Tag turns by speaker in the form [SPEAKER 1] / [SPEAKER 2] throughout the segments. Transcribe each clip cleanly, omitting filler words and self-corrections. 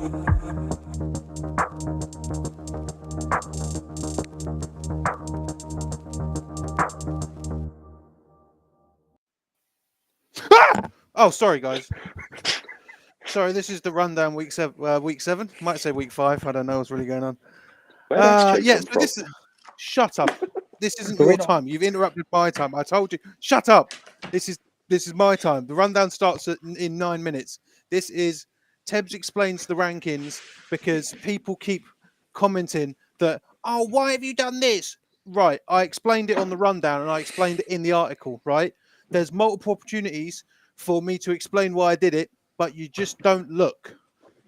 [SPEAKER 1] Ah! Oh, sorry, guys. Sorry, this is the rundown week 7. Week 7. Might say week 5. I don't know what's really going on.
[SPEAKER 2] Where did that
[SPEAKER 1] Yeah,
[SPEAKER 2] come
[SPEAKER 1] so
[SPEAKER 2] from?
[SPEAKER 1] this is. Shut up. This isn't
[SPEAKER 2] We're
[SPEAKER 1] your
[SPEAKER 2] not-
[SPEAKER 1] time. You've interrupted my time. I told you. Shut up. This is my time. The rundown starts in 9 minutes. This is Tebs explains the rankings because people keep commenting that, oh, why have you done this? Right. I explained it on the rundown and I explained it in the article, right? There's multiple opportunities for me to explain why I did it, but you just don't look.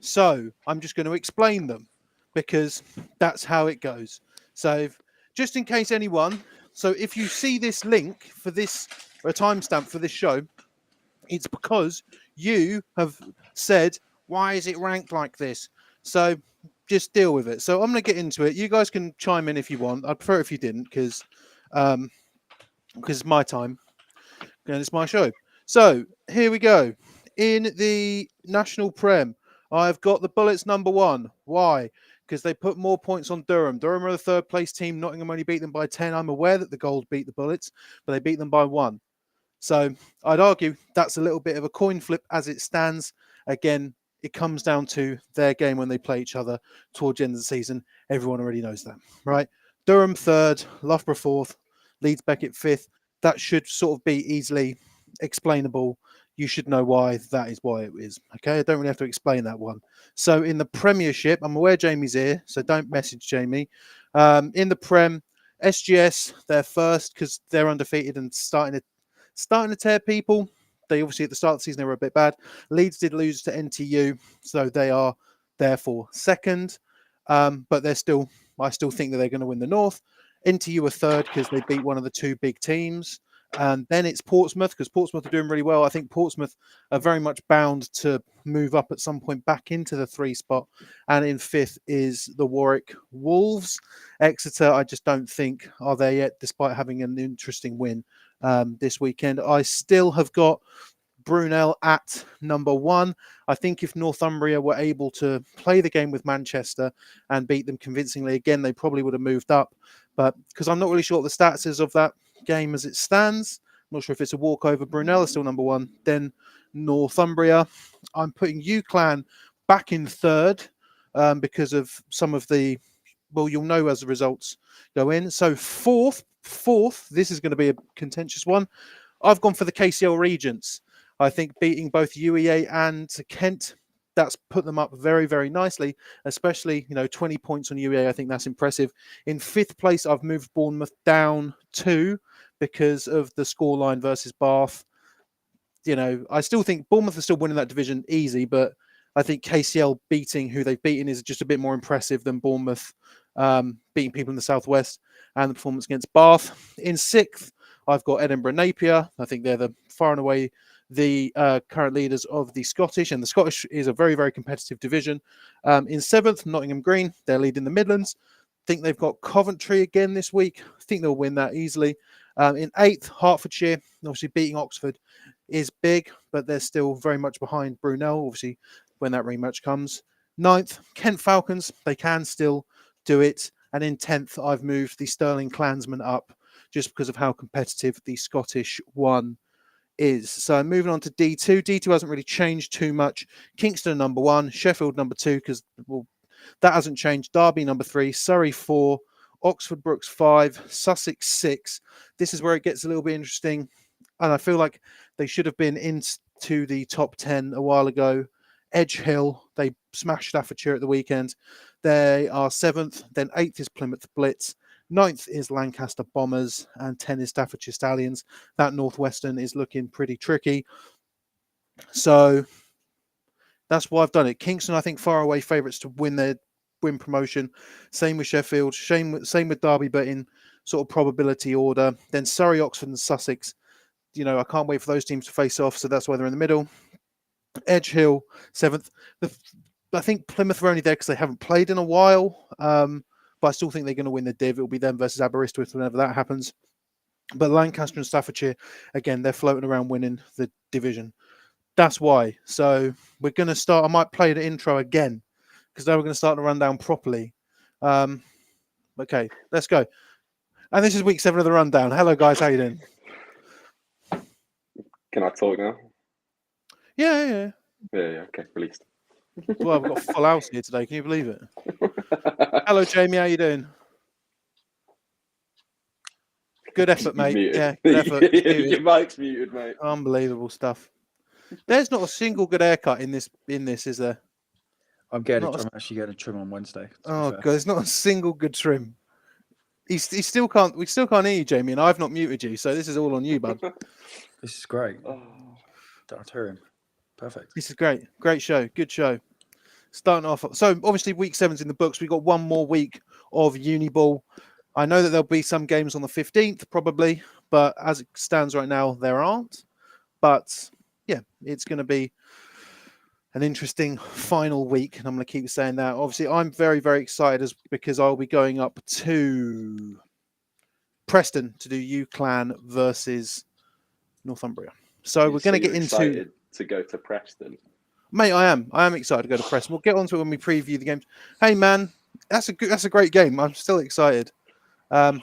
[SPEAKER 1] So I'm just going to explain them because that's how it goes. So just in case anyone, so if you see this link for this, a timestamp for this show, it's because you have said, why is it ranked like this? So just deal with it. So I'm going to get into it. You guys can chime in if you want. I'd prefer if you didn't because it's my time and it's my show. So here we go. In the National Prem, I've got the Bullets number 1. Why? Because they put more points on Durham. Durham are the third place team. Nottingham only beat them by 10. I'm aware that the Gold beat the Bullets, but they beat them by 1. So I'd argue that's a little bit of a coin flip as it stands. Again, it comes down to their game when they play each other towards the end of the season. Everyone already knows that, right? Durham 3rd, Loughborough 4th, Leeds Beckett 5th. That should sort of be easily explainable. You should know why that is why it is. Okay, I don't really have to explain that one. So in the Premiership, I'm aware Jamie's here, so don't message Jamie. In the Prem, SGS, they're first because they're undefeated and starting to tear people. They obviously at the start of the season they were a bit bad. Leeds did lose to NTU, so they are therefore second. But I still think that they're going to win the North. NTU are third because they beat one of the two big teams. And then it's Portsmouth because Portsmouth are doing really well. I think Portsmouth are very much bound to move up at some point back into the 3 spot. And in 5th is the Warwick Wolves. Exeter, I just don't think are there yet, despite having an interesting win this weekend. I still have got Brunel at number 1. I think if Northumbria were able to play the game with Manchester and beat them convincingly again, they probably would have moved up. But because I'm not really sure what the stats is of that game as it stands, I'm not sure if it's a walkover. Brunel is still number 1. Then Northumbria. I'm putting UClan back in 3rd because of some of the, well, you'll know as the results go in. So fourth, this is going to be a contentious one. I've gone for the KCL Regents. I think beating both UEA and Kent, that's put them up very, very nicely, especially, 20 points on UEA. I think that's impressive. In 5th place, I've moved Bournemouth down 2 because of the scoreline versus Bath. I still think Bournemouth are still winning that division easy, but I think KCL beating who they've beaten is just a bit more impressive than Bournemouth beating people in the southwest and the performance against Bath. In 6th, I've got Edinburgh Napier. I think they're the far and away the current leaders of the Scottish, and the Scottish is a very, very competitive division. In 7th, Nottingham Green. They're leading the Midlands. I think they've got Coventry again this week. I think they'll win that easily. In 8th, Hertfordshire. Obviously, beating Oxford is big, but they're still very much behind Brunel, obviously, when that rematch comes. 9th, Kent Falcons. They can still do it. And in 10th, I've moved the Stirling Clansmen up just because of how competitive the Scottish one is. So moving on to D2. D2 hasn't really changed too much. Kingston number 1, Sheffield number 2, because that hasn't changed. Derby number 3, Surrey 4, Oxford Brooks 5, Sussex 6. This is where it gets a little bit interesting. And I feel like they should have been into the top 10 a while ago. Edge Hill, they smashed Staffordshire at the weekend. They are 7th. Then 8th is Plymouth Blitz. 9th is Lancaster Bombers. And 10 is Staffordshire Stallions. That Northwestern is looking pretty tricky. So that's why I've done it. Kingston, I think, far away favourites to win promotion. Same with Sheffield. Same with Derby, but in sort of probability order. Then Surrey, Oxford and Sussex. I can't wait for those teams to face off, so that's why they're in the middle. Edge Hill, 7th. I think Plymouth are only there because they haven't played in a while, but I still think they're going to win the div. It'll be them versus Aberystwyth whenever that happens. But Lancaster and Staffordshire, again, they're floating around winning the division. That's why. So we're going to start. I might play the intro again because now we're going to start the rundown properly. Okay, let's go. And this is week 7 of the rundown. Hello, guys. How you doing?
[SPEAKER 2] Can I talk now?
[SPEAKER 1] Yeah.
[SPEAKER 2] Yeah, okay, released.
[SPEAKER 1] Well, we've got a full house here today. Can you believe it? Hello, Jamie. How you doing? Good effort, mate.
[SPEAKER 2] Muted.
[SPEAKER 1] Yeah, good effort.
[SPEAKER 2] Your mic's muted, mate.
[SPEAKER 1] Unbelievable stuff. There's not a single good haircut in this, is there?
[SPEAKER 3] I'm actually getting a trim on Wednesday.
[SPEAKER 1] Oh god, there's not a single good trim. We still can't hear you, Jamie, and I've not muted you, so this is all on you, bud.
[SPEAKER 3] This is great. Don't hear him. Perfect.
[SPEAKER 1] This is great. Great show. Good show. Starting off. So obviously week 7's in the books. We've got one more week of Uniball. I know that there'll be some games on the 15th, probably, but as it stands right now, there aren't. But yeah, it's going to be an interesting final week, and I'm going to keep saying that. Obviously, I'm very, very excited because I'll be going up to Preston to do UClan versus Northumbria. So we're going to get into.
[SPEAKER 2] Excited to go to Preston,
[SPEAKER 1] mate. I am excited to go to Preston. We'll get onto it when we preview the games. Hey, man, that's a great game. I'm still excited. So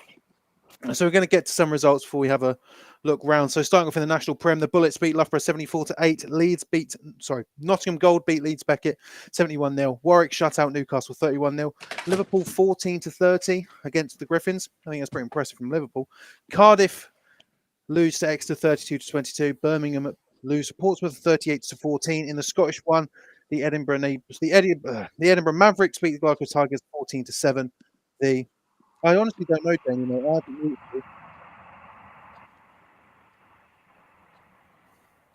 [SPEAKER 1] we're going to get to some results before we have a look round. So starting off in the National Prem, the Bullets beat Loughborough 74-8. Nottingham Gold beat Leeds Beckett 71-0. Warwick shut out Newcastle 31-0. Liverpool 14-30 against the Griffins. I think that's pretty impressive from Liverpool. Cardiff lose to Exeter 32-22. Birmingham lose to Portsmouth 38-14. In the Scottish one, the Edinburgh Mavericks beat the Glasgow Tigers 14-7. I honestly don't know, Jamie, mate. I haven't muted you.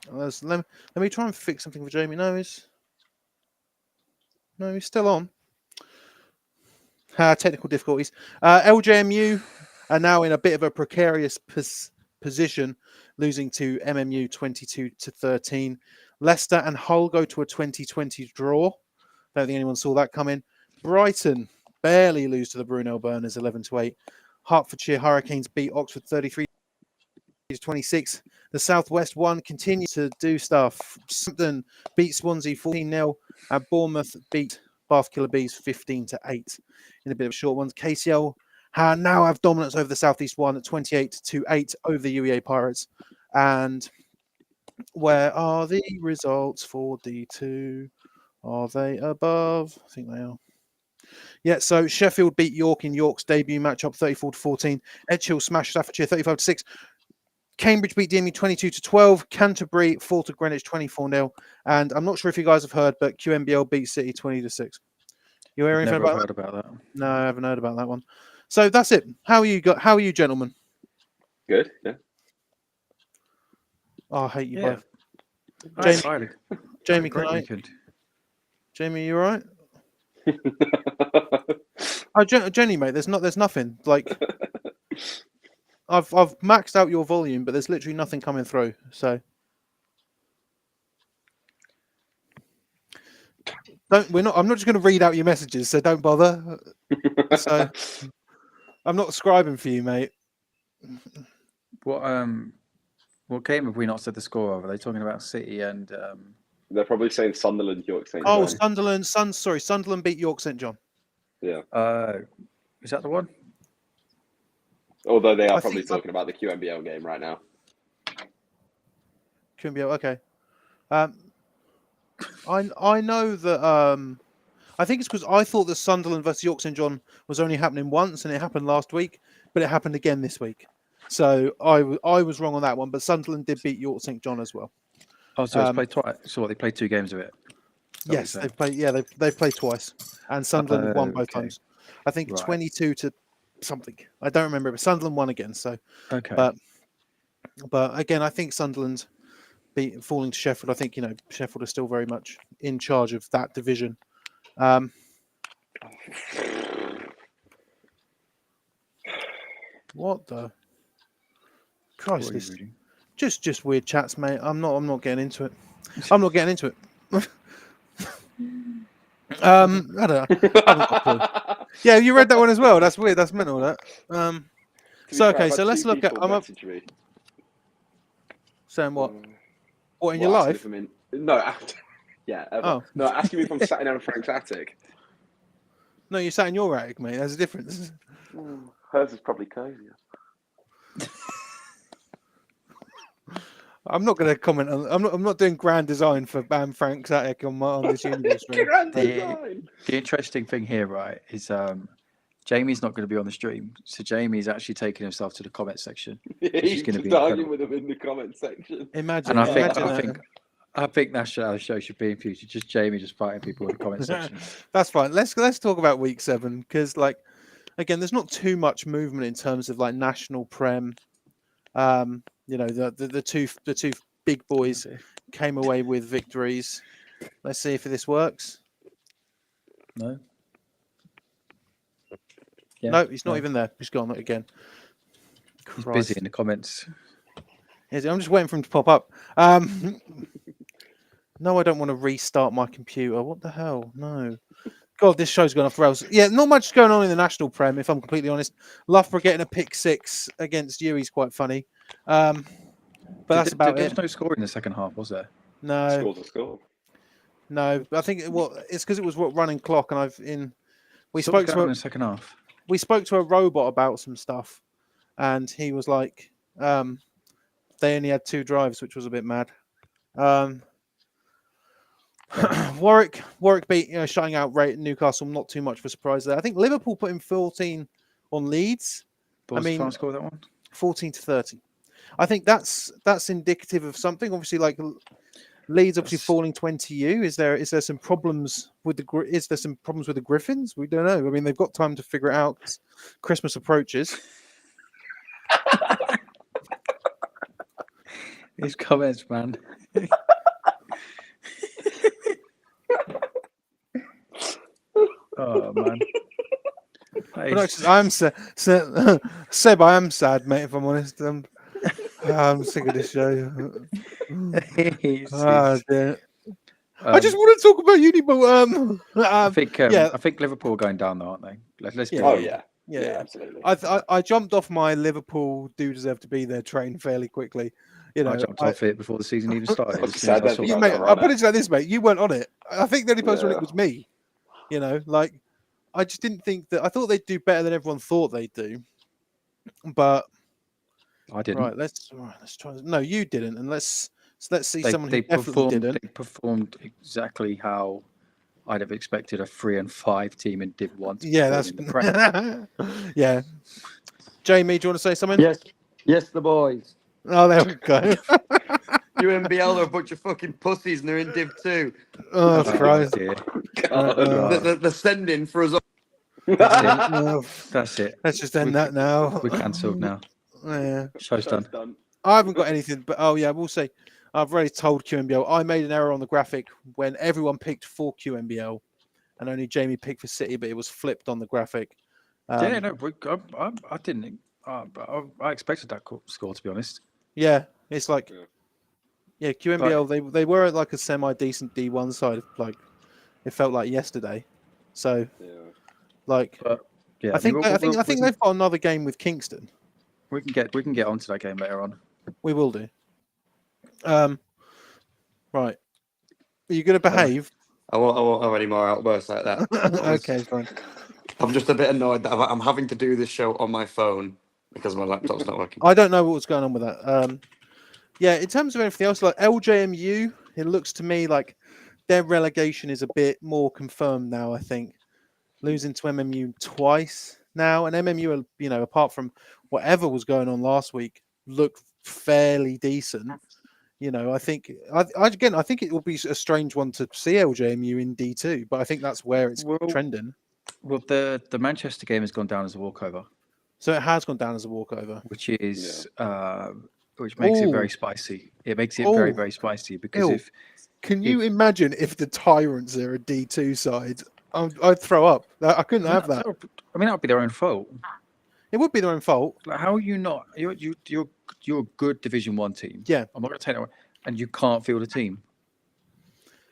[SPEAKER 1] Let me try and fix something for Jamie. No, he's still on. Technical difficulties. LJMU are now in a bit of a precarious position, losing to MMU 22-13. Leicester and Hull go to a 20-20 draw. Don't think anyone saw that coming. Brighton barely lose to the Brunel Burners 11-8. Hertfordshire Hurricanes beat Oxford 33-26. The Southwest one continues to do stuff. Southampton beat Swansea 14-0, and Bournemouth beat Bath Killer Bees 15-8 in a bit of short ones. KCL now have dominance over the Southeast one at 28-8 over the UEA Pirates. And where are the results for D2? Are they above? I think they are. Yeah, so Sheffield beat York in York's debut matchup 34-14. Edgehill smashed Staffordshire 35-6. Cambridge beat DMU 22-12. Canterbury fall to Greenwich 24-0. And I'm not sure if you guys have heard, but QMBL beat City 20-6. You hear anything about that? No, I haven't heard about that one. So that's it. How are you, gentlemen?
[SPEAKER 2] Good, yeah.
[SPEAKER 1] Oh, I hate you both. Jamie, can I? Jamie, you all right? Oh, Jenny, mate, there's nothing. Like, I've maxed out your volume, but there's literally nothing coming through. So I'm not just going to read out your messages, so don't bother. So I'm not scribing for you, mate.
[SPEAKER 3] What game have we not said the score of? Are they talking about City and?
[SPEAKER 2] They're probably saying Sunderland, York St.
[SPEAKER 1] Oh,
[SPEAKER 2] John.
[SPEAKER 1] Sunderland beat York St. John.
[SPEAKER 2] Yeah.
[SPEAKER 3] Is that the one?
[SPEAKER 2] Although they are probably talking about the QMBL game right now.
[SPEAKER 1] QMBL, okay. I know that. I think it's because I thought that Sunderland versus York St. John was only happening once, and it happened last week, but it happened again this week. So I was wrong on that one. But Sunderland did beat York St. John as well.
[SPEAKER 3] Oh, so it's played twice. So what, they played 2 games of it?
[SPEAKER 1] Yes, they've played. Yeah, they've played twice, and Sunderland won both times. I think 22 to something. I don't remember, but Sunderland won again. So
[SPEAKER 3] okay,
[SPEAKER 1] but again, I think Sunderland falling to Sheffield. I think Sheffield are still very much in charge of that division. What the Christ? Just weird chats, mate. I'm not getting into it. I'm not getting into it. I don't know. Yeah, you read that one as well. That's weird. That's mental. That. So let's look at. I'm up. Saying what? What in your life?
[SPEAKER 2] No. Yeah. Ever. Oh. No, asking me if I'm sat in on Frank's attic.
[SPEAKER 1] No, you sat in your attic, mate. There's a difference.
[SPEAKER 2] Hers is probably cozier.
[SPEAKER 1] I'm not going to comment on. I'm not doing grand design for Frank's attic on this Uniball stream.
[SPEAKER 2] Grand
[SPEAKER 3] The,
[SPEAKER 2] design.
[SPEAKER 3] the interesting thing here, right, is Jamie's not going to be on the stream, so Jamie's actually taking himself to the comment section.
[SPEAKER 2] He's
[SPEAKER 3] gonna be
[SPEAKER 2] just arguing
[SPEAKER 3] incredible.
[SPEAKER 2] with them in the comment section.
[SPEAKER 1] Imagine.
[SPEAKER 3] And I think that's how the show should be in future. Just Jamie just fighting people in the comment section.
[SPEAKER 1] That's fine. Let's talk about week 7 because, like, again, there's not too much movement in terms of like national prem. You know, the two big boys came away with victories. Let's see if this works.
[SPEAKER 3] No.
[SPEAKER 1] Yeah, no, he's not even there. He's gone again.
[SPEAKER 3] He's
[SPEAKER 1] Christ.
[SPEAKER 3] busy in the comments.
[SPEAKER 1] I'm just waiting for him to pop up. No, I don't want to restart my computer. What the hell? No. God, this show's gone off the rails. Yeah, not much going on in the national prem, if I'm completely honest. Loughborough getting a pick 6 against you is quite funny. But that's about
[SPEAKER 3] There
[SPEAKER 1] it.
[SPEAKER 3] was no score in the second half, was there?
[SPEAKER 1] No.
[SPEAKER 2] Score's a score.
[SPEAKER 1] No, I think it's because it was running clock, and we
[SPEAKER 3] So what
[SPEAKER 1] spoke
[SPEAKER 3] was going on
[SPEAKER 1] to
[SPEAKER 3] in the second half.
[SPEAKER 1] we spoke to a robot about some stuff, and he was like, they only had 2 drives, which was a bit mad. Warwick beat shutting out Newcastle. Not too much of a surprise there. I think Liverpool put in 14 on Leeds.
[SPEAKER 3] What was the final score of that one?
[SPEAKER 1] 14-30. I think that's indicative of something. Obviously, like Leeds obviously falling 20U. Is there some problems with the Griffins? We don't know. I mean, they've got time to figure it out 'cause Christmas approaches.
[SPEAKER 3] These comments, man. Oh man.
[SPEAKER 1] I'm Seb. I am sad, mate. If I'm honest, I'm sick of this show. Dear. I just want to talk about Uniball.
[SPEAKER 3] I think Liverpool are going down though, aren't they? Let's be
[SPEAKER 2] Oh
[SPEAKER 3] real.
[SPEAKER 2] yeah, absolutely.
[SPEAKER 1] I jumped off my Liverpool do deserve to be there train fairly quickly. You know,
[SPEAKER 3] I jumped off it before the season even started.
[SPEAKER 2] I said that
[SPEAKER 1] Mate, I put it like this, mate. You weren't on it. I think the only person on it was me. You know, like I just didn't think that. I thought they'd do better than everyone thought they'd do, but
[SPEAKER 3] I didn't.
[SPEAKER 1] Right, let's try. No, you didn't, and let's see someone who definitely didn't.
[SPEAKER 3] They performed exactly how I'd have expected a 3 and 5 team in Div 1.
[SPEAKER 1] Yeah, that's yeah. Jamie, do you want to say something?
[SPEAKER 4] Yes, the boys.
[SPEAKER 1] Oh, there we go.
[SPEAKER 4] UNBL are a bunch of fucking pussies and they're in Div 2.
[SPEAKER 1] Oh, Christ.
[SPEAKER 4] They're sending for us.
[SPEAKER 3] That's it.
[SPEAKER 1] Let's just end that now.
[SPEAKER 3] We're cancelled now.
[SPEAKER 1] Yeah.
[SPEAKER 3] Show's done.
[SPEAKER 1] I haven't got anything, but I will say, I've already told QMBL I made an error on the graphic when everyone picked for QMBL, and only Jamie picked for City, but it was flipped on the graphic.
[SPEAKER 3] I didn't. I expected that score, to be honest.
[SPEAKER 1] Yeah, it's like, QMBL. They were like a semi decent D1 side. Like it felt like yesterday. So, like, I think they've got another game with Kingston.
[SPEAKER 3] We can get onto that game later on.
[SPEAKER 1] We will do. Right. Are you going to behave?
[SPEAKER 4] I won't have any more outbursts like that.
[SPEAKER 1] Okay, fine.
[SPEAKER 4] I'm just a bit annoyed that I'm having to do this show on my phone because my laptop's not working.
[SPEAKER 1] I don't know what's going on with that. In terms of anything else, like LJMU, it looks to me like their relegation is a bit more confirmed now, I think. Losing to MMU twice now, and MMU, apart from whatever was going on last week, look fairly decent. I think I think it will be a strange one to see LJMU in D2, but I think that's where it's trending.
[SPEAKER 3] Well, the Manchester game has gone down as a walkover.
[SPEAKER 1] So it has gone down as a walkover,
[SPEAKER 3] which is which makes it very spicy. It makes it very, very spicy because
[SPEAKER 1] can you imagine if the Tyrants are a D2 side? I'd throw up. I couldn't have that.
[SPEAKER 3] I mean, that would be their own fault.
[SPEAKER 1] It would be their own fault.
[SPEAKER 3] Like, how are you not? You're a good Division 1 team.
[SPEAKER 1] Yeah,
[SPEAKER 3] I'm not going to take that one. And you can't field a team.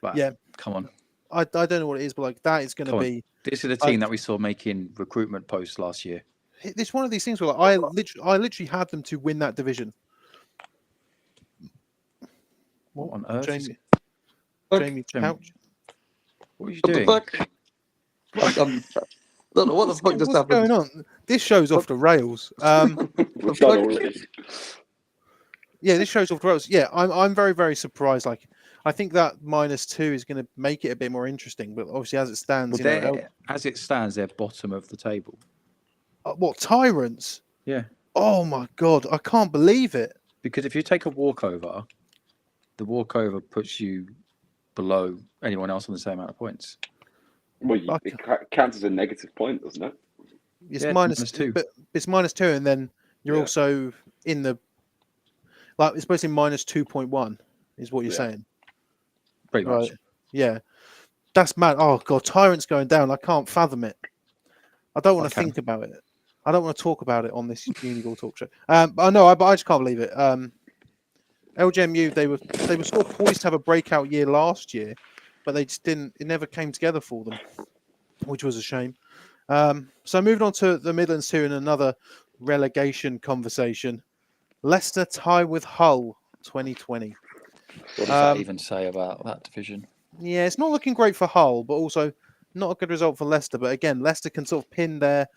[SPEAKER 3] Like, come on.
[SPEAKER 1] I don't know what it is, but like that is going to be.
[SPEAKER 3] This is the team that we saw making recruitment posts last year.
[SPEAKER 1] It's one of these things where I literally had them to win that division.
[SPEAKER 3] What on earth?
[SPEAKER 1] Jamie, couch.
[SPEAKER 3] What are you doing?
[SPEAKER 4] Don't know what the fuck just
[SPEAKER 1] What's
[SPEAKER 4] happened.
[SPEAKER 1] going on? This show's off the rails.
[SPEAKER 2] It's done already.
[SPEAKER 1] Yeah, this show's off the rails. Yeah, I'm very, very surprised. Like, I think that -2 is going to make it a bit more interesting. But obviously, as it stands,
[SPEAKER 3] Well, as it stands, they're bottom of the table.
[SPEAKER 1] what Tyrants?
[SPEAKER 3] Yeah,
[SPEAKER 1] Oh my god, I can't believe it.
[SPEAKER 3] because if you take a walkover, the walkover puts you below anyone else on the same amount of points.
[SPEAKER 2] Well, it counts as a negative point, doesn't it?
[SPEAKER 1] It's
[SPEAKER 3] Yeah, -2.
[SPEAKER 1] but it's -2, and then you're also in the it's basically -2.1 is what you're saying,
[SPEAKER 3] Pretty much.
[SPEAKER 1] right? Yeah, that's mad. Oh god, Tyrants going down. I can't fathom it. I don't want to think about it. I don't want to talk about it on this Uniball talk show. I know, but I just can't believe it. LGMU, they were sort of poised to have a breakout year last year, but they just didn't. It never came together for them, which was a shame. So moving on to the Midlands 2 in another relegation conversation. Leicester tie with Hull 2020.
[SPEAKER 3] What does that even say about that division?
[SPEAKER 1] Yeah, it's not looking great for Hull, but also not a good result for Leicester. But again, Leicester can sort of pin their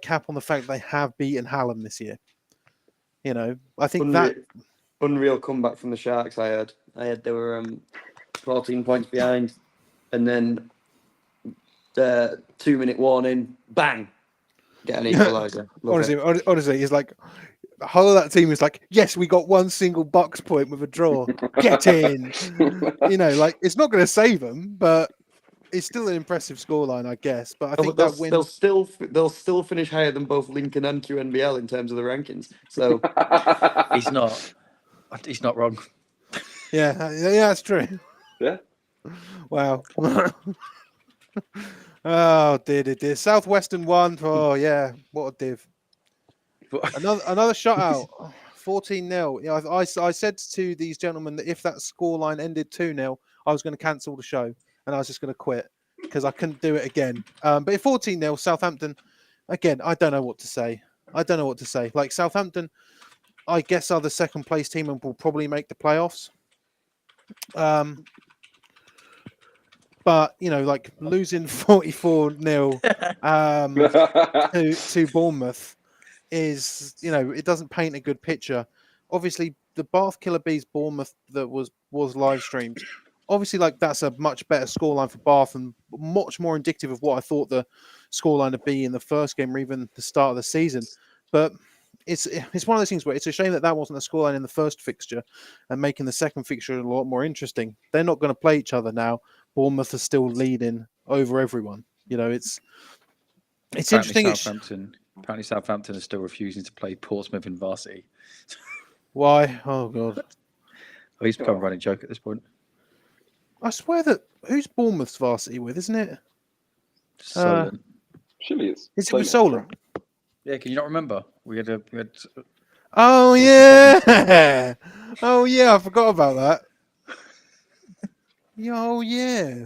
[SPEAKER 1] cap on the fact they have beaten Hallam this year. You know, I think
[SPEAKER 4] unreal comeback from the Sharks. I heard they were 14 points behind, and then the 2-minute warning, bang, get an equaliser.
[SPEAKER 1] honestly, it's like the whole of that team is like, yes, we got one single box point with a draw. Get in. You know, like it's not going to save them, but it's still an impressive scoreline, I guess. But I think that win.
[SPEAKER 4] They'll still finish higher than both Lincoln and QNBL in terms of the rankings. So
[SPEAKER 3] he's not wrong.
[SPEAKER 1] Yeah, that's true.
[SPEAKER 2] Yeah.
[SPEAKER 1] Wow. Oh dear. Southwestern won. Oh yeah, what a div. Another shutout. 14-0. Yeah, I said to these gentlemen that if that scoreline ended 2-0, I was going to cancel the show and I was just going to quit because I couldn't do it again. But at 14-0, Southampton, again, I don't know what to say. Like Southampton, I guess are the second place team and will probably make the playoffs. But you know, like losing 44-0 to Bournemouth is, you know, it doesn't paint a good picture. Obviously, the Bath Killer Bees Bournemouth that was live streamed. Obviously, like that's a much better scoreline for Bath and much more indicative of what I thought the scoreline would be in the first game or even the start of the season. But it's one of those things where it's a shame that wasn't the scoreline in the first fixture and making the second fixture a lot more interesting. They're not going to play each other now. Bournemouth are still leading over everyone. You know, it's interesting.
[SPEAKER 3] Apparently, Southampton is still refusing to play Portsmouth in varsity.
[SPEAKER 1] Why? Oh god!
[SPEAKER 3] He's become a running joke at this point.
[SPEAKER 1] I swear that who's Bournemouth's varsity with, isn't it?
[SPEAKER 3] Solent.
[SPEAKER 2] Surely it's.
[SPEAKER 1] Is it with Solent?
[SPEAKER 3] Yeah, can you not remember? We had.
[SPEAKER 1] Oh yeah! Oh yeah! I forgot about that. Oh yeah.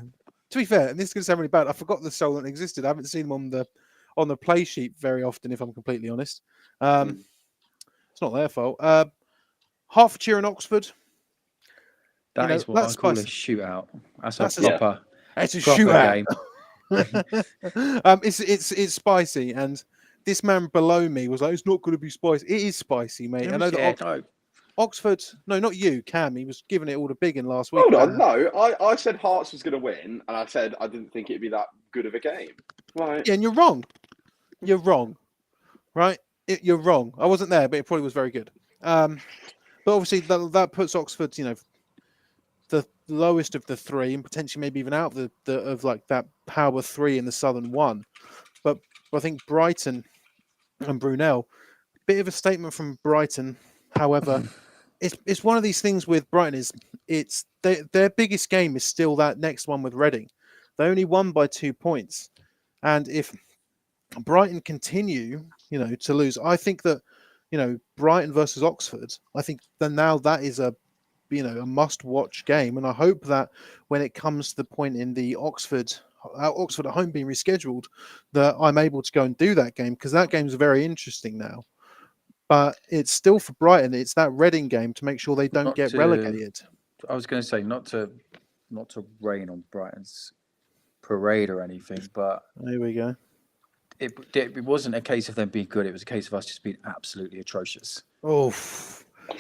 [SPEAKER 1] To be fair, and this is going to sound really bad, I forgot the Solent existed. I haven't seen them on the play sheet very often, if I'm completely honest. It's not their fault. Hertfordshire and Oxford.
[SPEAKER 3] That is what I call a shootout. That's a proper.
[SPEAKER 1] It's a shootout game. It's spicy, and this man below me was like, "It's not going to be spicy." It is spicy, mate. I know that Oxford. No, not you, Cam. He was giving it all the big in last week.
[SPEAKER 2] Hold on, no. I said Hearts was going to win, and I said I didn't think it'd be that good of a game. Right?
[SPEAKER 1] Yeah, and you're wrong. You're wrong. Right? You're wrong. I wasn't there, but it probably was very good. But obviously that puts Oxford, you know, the lowest of the three, and potentially maybe even out of like that power three in the Southern one. But I think Brighton and Brunel, bit of a statement from Brighton. However, it's one of these things with Brighton is their biggest game is still that next one with Reading. They only won by 2 points, and if Brighton continue, you know, to lose, I think that, you know, Brighton versus Oxford, I think that now that is a must-watch game, and I hope that when it comes to the point in the Oxford at home being rescheduled, that I'm able to go and do that game, because that game is very interesting now. But it's still for Brighton. It's that Reading game to make sure they don't get relegated.
[SPEAKER 3] I was going to say not to rain on Brighton's parade or anything, but
[SPEAKER 1] there we go.
[SPEAKER 3] it wasn't a case of them being good. It was a case of us just being absolutely atrocious.
[SPEAKER 1] Oh,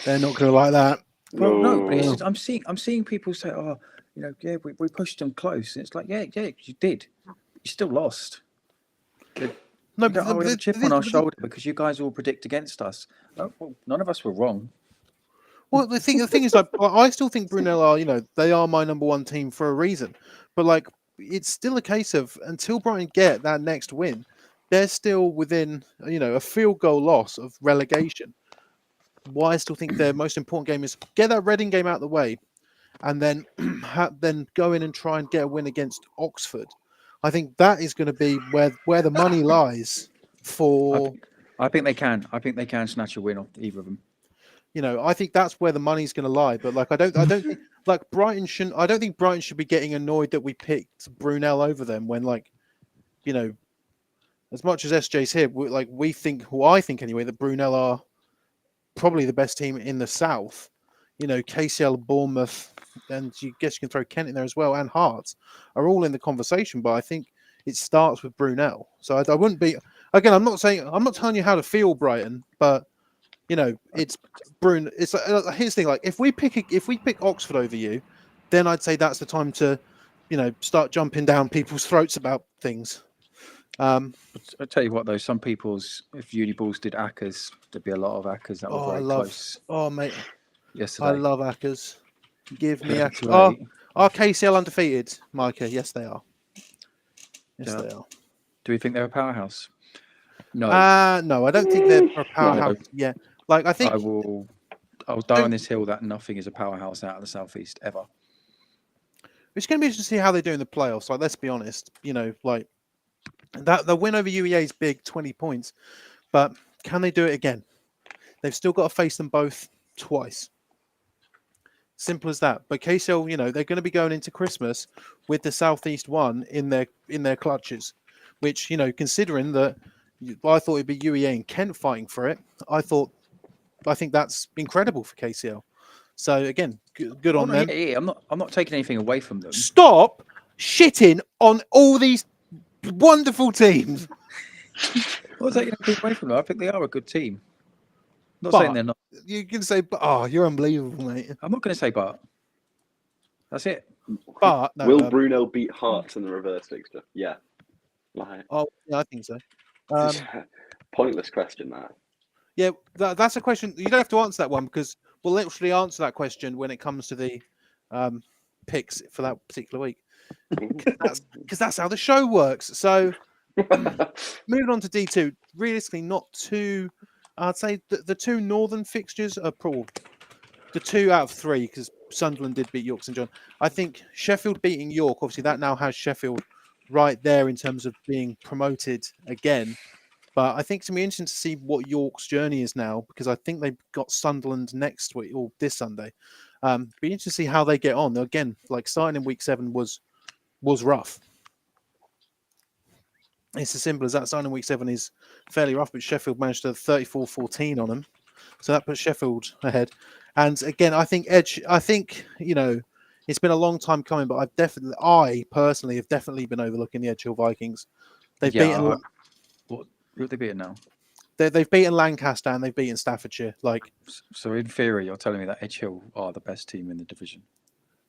[SPEAKER 1] they're not going to like that.
[SPEAKER 3] Well, no, but it's
[SPEAKER 2] No.
[SPEAKER 3] just, I'm seeing people say, "Oh, yeah, we pushed them close." And it's like, yeah, you did. You still lost.
[SPEAKER 1] No,
[SPEAKER 3] We have a chip on our shoulder because you guys all predict against us. Oh, well, none of us were wrong.
[SPEAKER 1] Well, the thing is, like, I still think Brunel are, they are my number one team for a reason. But like, it's still a case of until Brighton get that next win, they're still within, a field goal loss of relegation. Why I still think their most important game is get that Reading game out of the way, and then then go in and try and get a win against Oxford. I think that is going to be where the money lies for.
[SPEAKER 3] I think they can. I think they can snatch a win off either of them.
[SPEAKER 1] I think that's where the money's going to lie. But like, I don't think like Brighton shouldn't. I don't think Brighton should be getting annoyed that we picked Brunel over them when, like, as much as SJ's here, we think, who I think anyway, that Brunel are probably the best team in the south. KCL, Bournemouth, and you guess you can throw Kent in there as well, and Hearts are all in the conversation. But I think it starts with Brunel. So I wouldn't be. Again, I'm not telling you how to feel, Brighton, but. It's Bruno. It's here's the thing. Like, if we pick Oxford over you, then I'd say that's the time to, start jumping down people's throats about things.
[SPEAKER 3] I'll tell you what, though, some people's if Uniballs did Ackers, there'd be a lot of Ackers that were very close.
[SPEAKER 1] Oh mate,
[SPEAKER 3] yesterday.
[SPEAKER 1] I love Ackers. Give me Ackers.
[SPEAKER 3] Right.
[SPEAKER 1] Are KCL undefeated, Micah? Yes, they are. Yes, they are.
[SPEAKER 3] Do we think they're a powerhouse? No.
[SPEAKER 1] No, I don't think they're a powerhouse. Yeah. Like, I think
[SPEAKER 3] I'll die on this hill that nothing is a powerhouse out of the southeast ever.
[SPEAKER 1] It's going to be interesting to see how they do in the playoffs. Like, let's be honest, like that the win over UEA is big, 20 points, but can they do it again? They've still got to face them both twice. Simple as that. But KCL, they're going to be going into Christmas with the southeast one in their clutches, which considering that I thought it'd be UEA and Kent fighting for it, I think that's incredible for KCL. So again, good on them.
[SPEAKER 3] Yeah, I'm not taking anything away from them.
[SPEAKER 1] Stop shitting on all these wonderful teams.
[SPEAKER 3] I'm not taking anything away from them. I think they are a good team. I'm not saying they're not.
[SPEAKER 1] You can say, "Oh, you're unbelievable, mate."
[SPEAKER 3] I'm not going to say, but that's it.
[SPEAKER 1] But no,
[SPEAKER 2] will Bruno beat Hearts in the reverse fixture? Yeah. Like,
[SPEAKER 1] yeah, I think so.
[SPEAKER 2] Pointless question, that.
[SPEAKER 1] Yeah, that's a question. You don't have to answer that one because we'll literally answer that question when it comes to the picks for that particular week. Because that's how the show works. So moving on to D2, realistically, not too. I'd say the two northern fixtures are probably the 2 out of 3 because Sunderland did beat York St John. I think Sheffield beating York, obviously, that now has Sheffield right there in terms of being promoted again. But I think it's going to be interesting to see what York's journey is now because I think they've got Sunderland next week or this Sunday. Be interesting to see how they get on. Again, like starting in week 7 was rough. It's as simple as that. Starting in week 7 is fairly rough, but Sheffield managed to 34-14 on them. So that puts Sheffield ahead. And again, I think it's been a long time coming, but I personally have definitely been overlooking the Edge Hill Vikings. They've beaten.
[SPEAKER 3] Who have they beaten now?
[SPEAKER 1] They've beaten Lancaster and they've beaten Staffordshire. Like,
[SPEAKER 3] so in theory, you're telling me that Edge Hill are the best team in the division?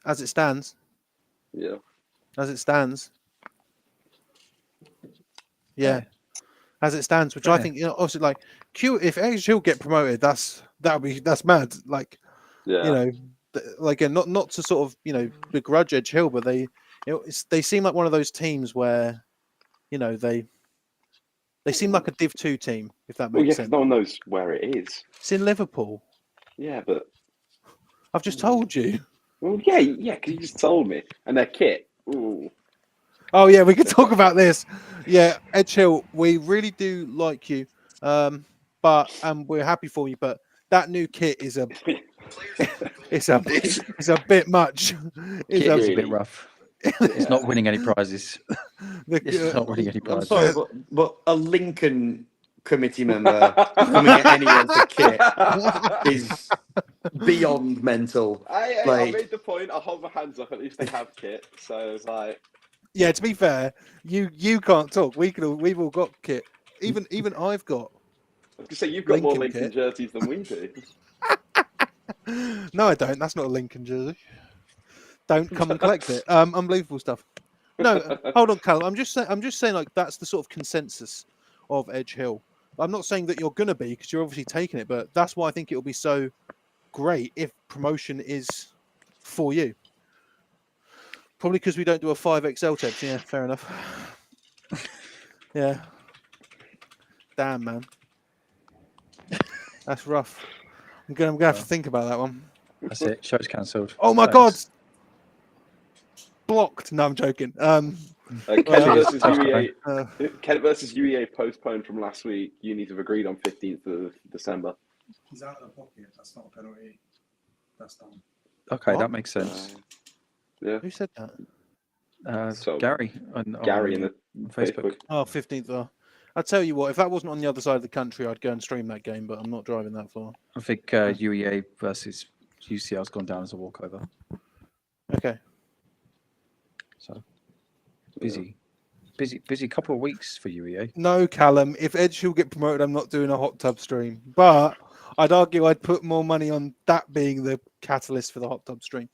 [SPEAKER 1] As it stands.
[SPEAKER 2] Yeah.
[SPEAKER 1] As it stands. Yeah. As it stands, which I think, obviously, like, if Edge Hill get promoted, that's mad. Like, like, not to sort of, begrudge Edge Hill, but they seem like one of those teams where, they seem like a Div 2 team, if that makes sense.
[SPEAKER 2] No one knows where it is.
[SPEAKER 1] It's in Liverpool.
[SPEAKER 2] Yeah, but
[SPEAKER 1] I've just told you.
[SPEAKER 2] Well, yeah, because you just told me. And their kit. Ooh.
[SPEAKER 1] Oh yeah, we could talk about this. Yeah, Edge Hill, we really do like you, but we're happy for you. But that new kit is it's a bit much.
[SPEAKER 3] It's a bit rough. It's not winning any prizes. It's not winning any prizes.
[SPEAKER 4] I'm sorry, but a Lincoln committee member coming at anyone for kit is beyond mental.
[SPEAKER 2] I made the point. I'll hold my hands up. At least they have kit. So it's like,
[SPEAKER 1] Yeah, to be fair, you can't talk. We've all got kit. Even I've got.
[SPEAKER 2] I was gonna say you've got more
[SPEAKER 1] Lincoln
[SPEAKER 2] Lincoln
[SPEAKER 1] kit.
[SPEAKER 2] jerseys than we do.
[SPEAKER 1] No, I don't. That's not a Lincoln jersey. Don't come and collect it. Unbelievable stuff. No, hold on, Callum. I'm just saying, like that's the sort of consensus of Edge Hill. I'm not saying that you're gonna be because you're obviously taking it, but that's why I think it'll be so great if promotion is for you. Probably because we don't do a 5XL tips. Yeah, fair enough. Yeah. Damn, man. That's rough. I'm gonna have to think about that one.
[SPEAKER 3] That's it. Show's cancelled.
[SPEAKER 1] Oh my God! Blocked. No, I'm joking.
[SPEAKER 2] Kent
[SPEAKER 1] Well,
[SPEAKER 2] versus UEA.
[SPEAKER 1] uh,
[SPEAKER 2] Kent versus UEA postponed from last week. Unis have agreed on 15th of December.
[SPEAKER 5] He's out of the pocket. That's not a penalty. That's done.
[SPEAKER 3] Okay,
[SPEAKER 1] What?
[SPEAKER 3] that makes sense.
[SPEAKER 2] Yeah,
[SPEAKER 1] who said that?
[SPEAKER 2] So,
[SPEAKER 3] Gary on
[SPEAKER 2] Gary in the
[SPEAKER 3] Facebook.
[SPEAKER 1] Oh, 15th. I'll tell you what. If that wasn't on the other side of the country, I'd go and stream that game. But I'm not driving that far.
[SPEAKER 3] I think UEA versus UCL's gone down as a walkover.
[SPEAKER 1] Okay.
[SPEAKER 3] So busy couple of weeks for UEA.
[SPEAKER 1] No, Callum. If Edge Hill get promoted, I'm not doing a hot tub stream. But I'd argue I'd put more money on that being the catalyst for the hot tub stream.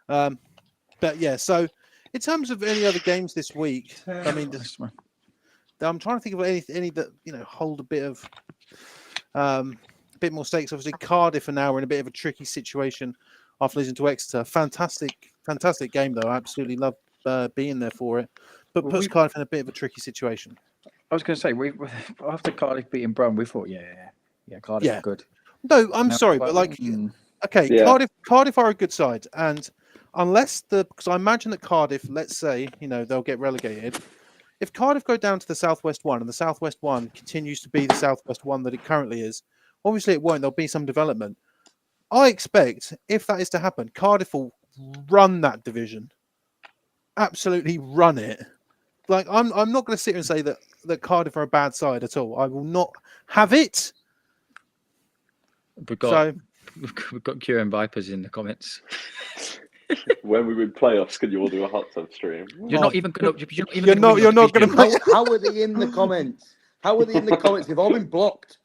[SPEAKER 1] But yeah, so in terms of any other games this week, I mean, I'm trying to think of any that hold a bit more stakes. Obviously, Cardiff are now in a bit of a tricky situation after losing to Exeter. Fantastic game though. I absolutely love being there for it, but puts Cardiff in a bit of a tricky situation.
[SPEAKER 3] I was going to say after Cardiff beating Brum, we thought Cardiff are good.
[SPEAKER 1] No, I'm sorry, but like, okay,
[SPEAKER 2] Yeah.
[SPEAKER 1] Cardiff are a good side, and unless because I imagine that Cardiff, let's say, they'll get relegated. If Cardiff go down to the Southwest One and the Southwest One continues to be the Southwest One that it currently is, obviously it won't. There'll be some development. I expect if that is to happen, Cardiff will run that division, absolutely run it. Like I'm not going to sit here and say that Cardiff are a bad side at all. I will not have it.
[SPEAKER 3] We've got Kieran Vipers in the comments.
[SPEAKER 2] When we win playoffs, can you all do a hot tub stream?
[SPEAKER 3] You're not even going to.
[SPEAKER 1] You're not going to.
[SPEAKER 4] How are they in the comments? How are they in the comments? They've all been blocked.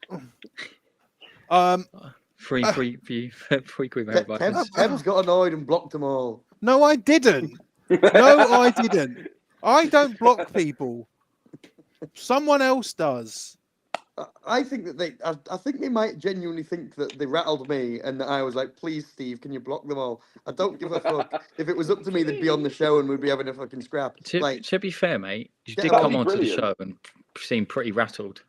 [SPEAKER 3] Free Kieran Vipers.
[SPEAKER 4] Kev's got annoyed and blocked them all.
[SPEAKER 1] No, I didn't. No, I didn't. I don't block people. Someone else does.
[SPEAKER 4] I think that I think they might genuinely think that they rattled me and that I was like, please, Steve, can you block them all? I don't give a fuck. If it was up to me, they'd be on the show and we'd be having a fucking scrap.
[SPEAKER 3] To be fair, mate, you did
[SPEAKER 2] that'd
[SPEAKER 3] come
[SPEAKER 2] be
[SPEAKER 3] onto the
[SPEAKER 2] brilliant.
[SPEAKER 3] show and seem pretty rattled.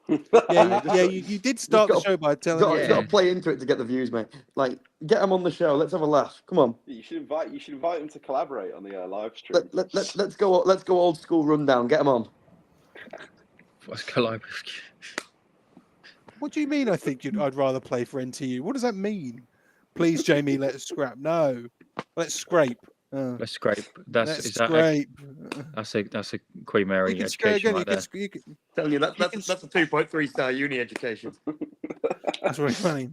[SPEAKER 1] You did start the show by telling me.
[SPEAKER 4] You've got to play into it to get the views, mate. Like, get them on the show. Let's have a laugh. Come on.
[SPEAKER 2] You should invite them to collaborate on the live stream.
[SPEAKER 4] Let's go old school rundown. Get them on.
[SPEAKER 3] What's collide?
[SPEAKER 1] What do you mean? I'd rather play for NTU. What does that mean? Please, Jamie, let's scrap. No, let's scrape.
[SPEAKER 3] Let's scrape. That's a Queen Mary education right there.
[SPEAKER 4] Telling you that's a 2.3 star uni education.
[SPEAKER 1] That's really funny.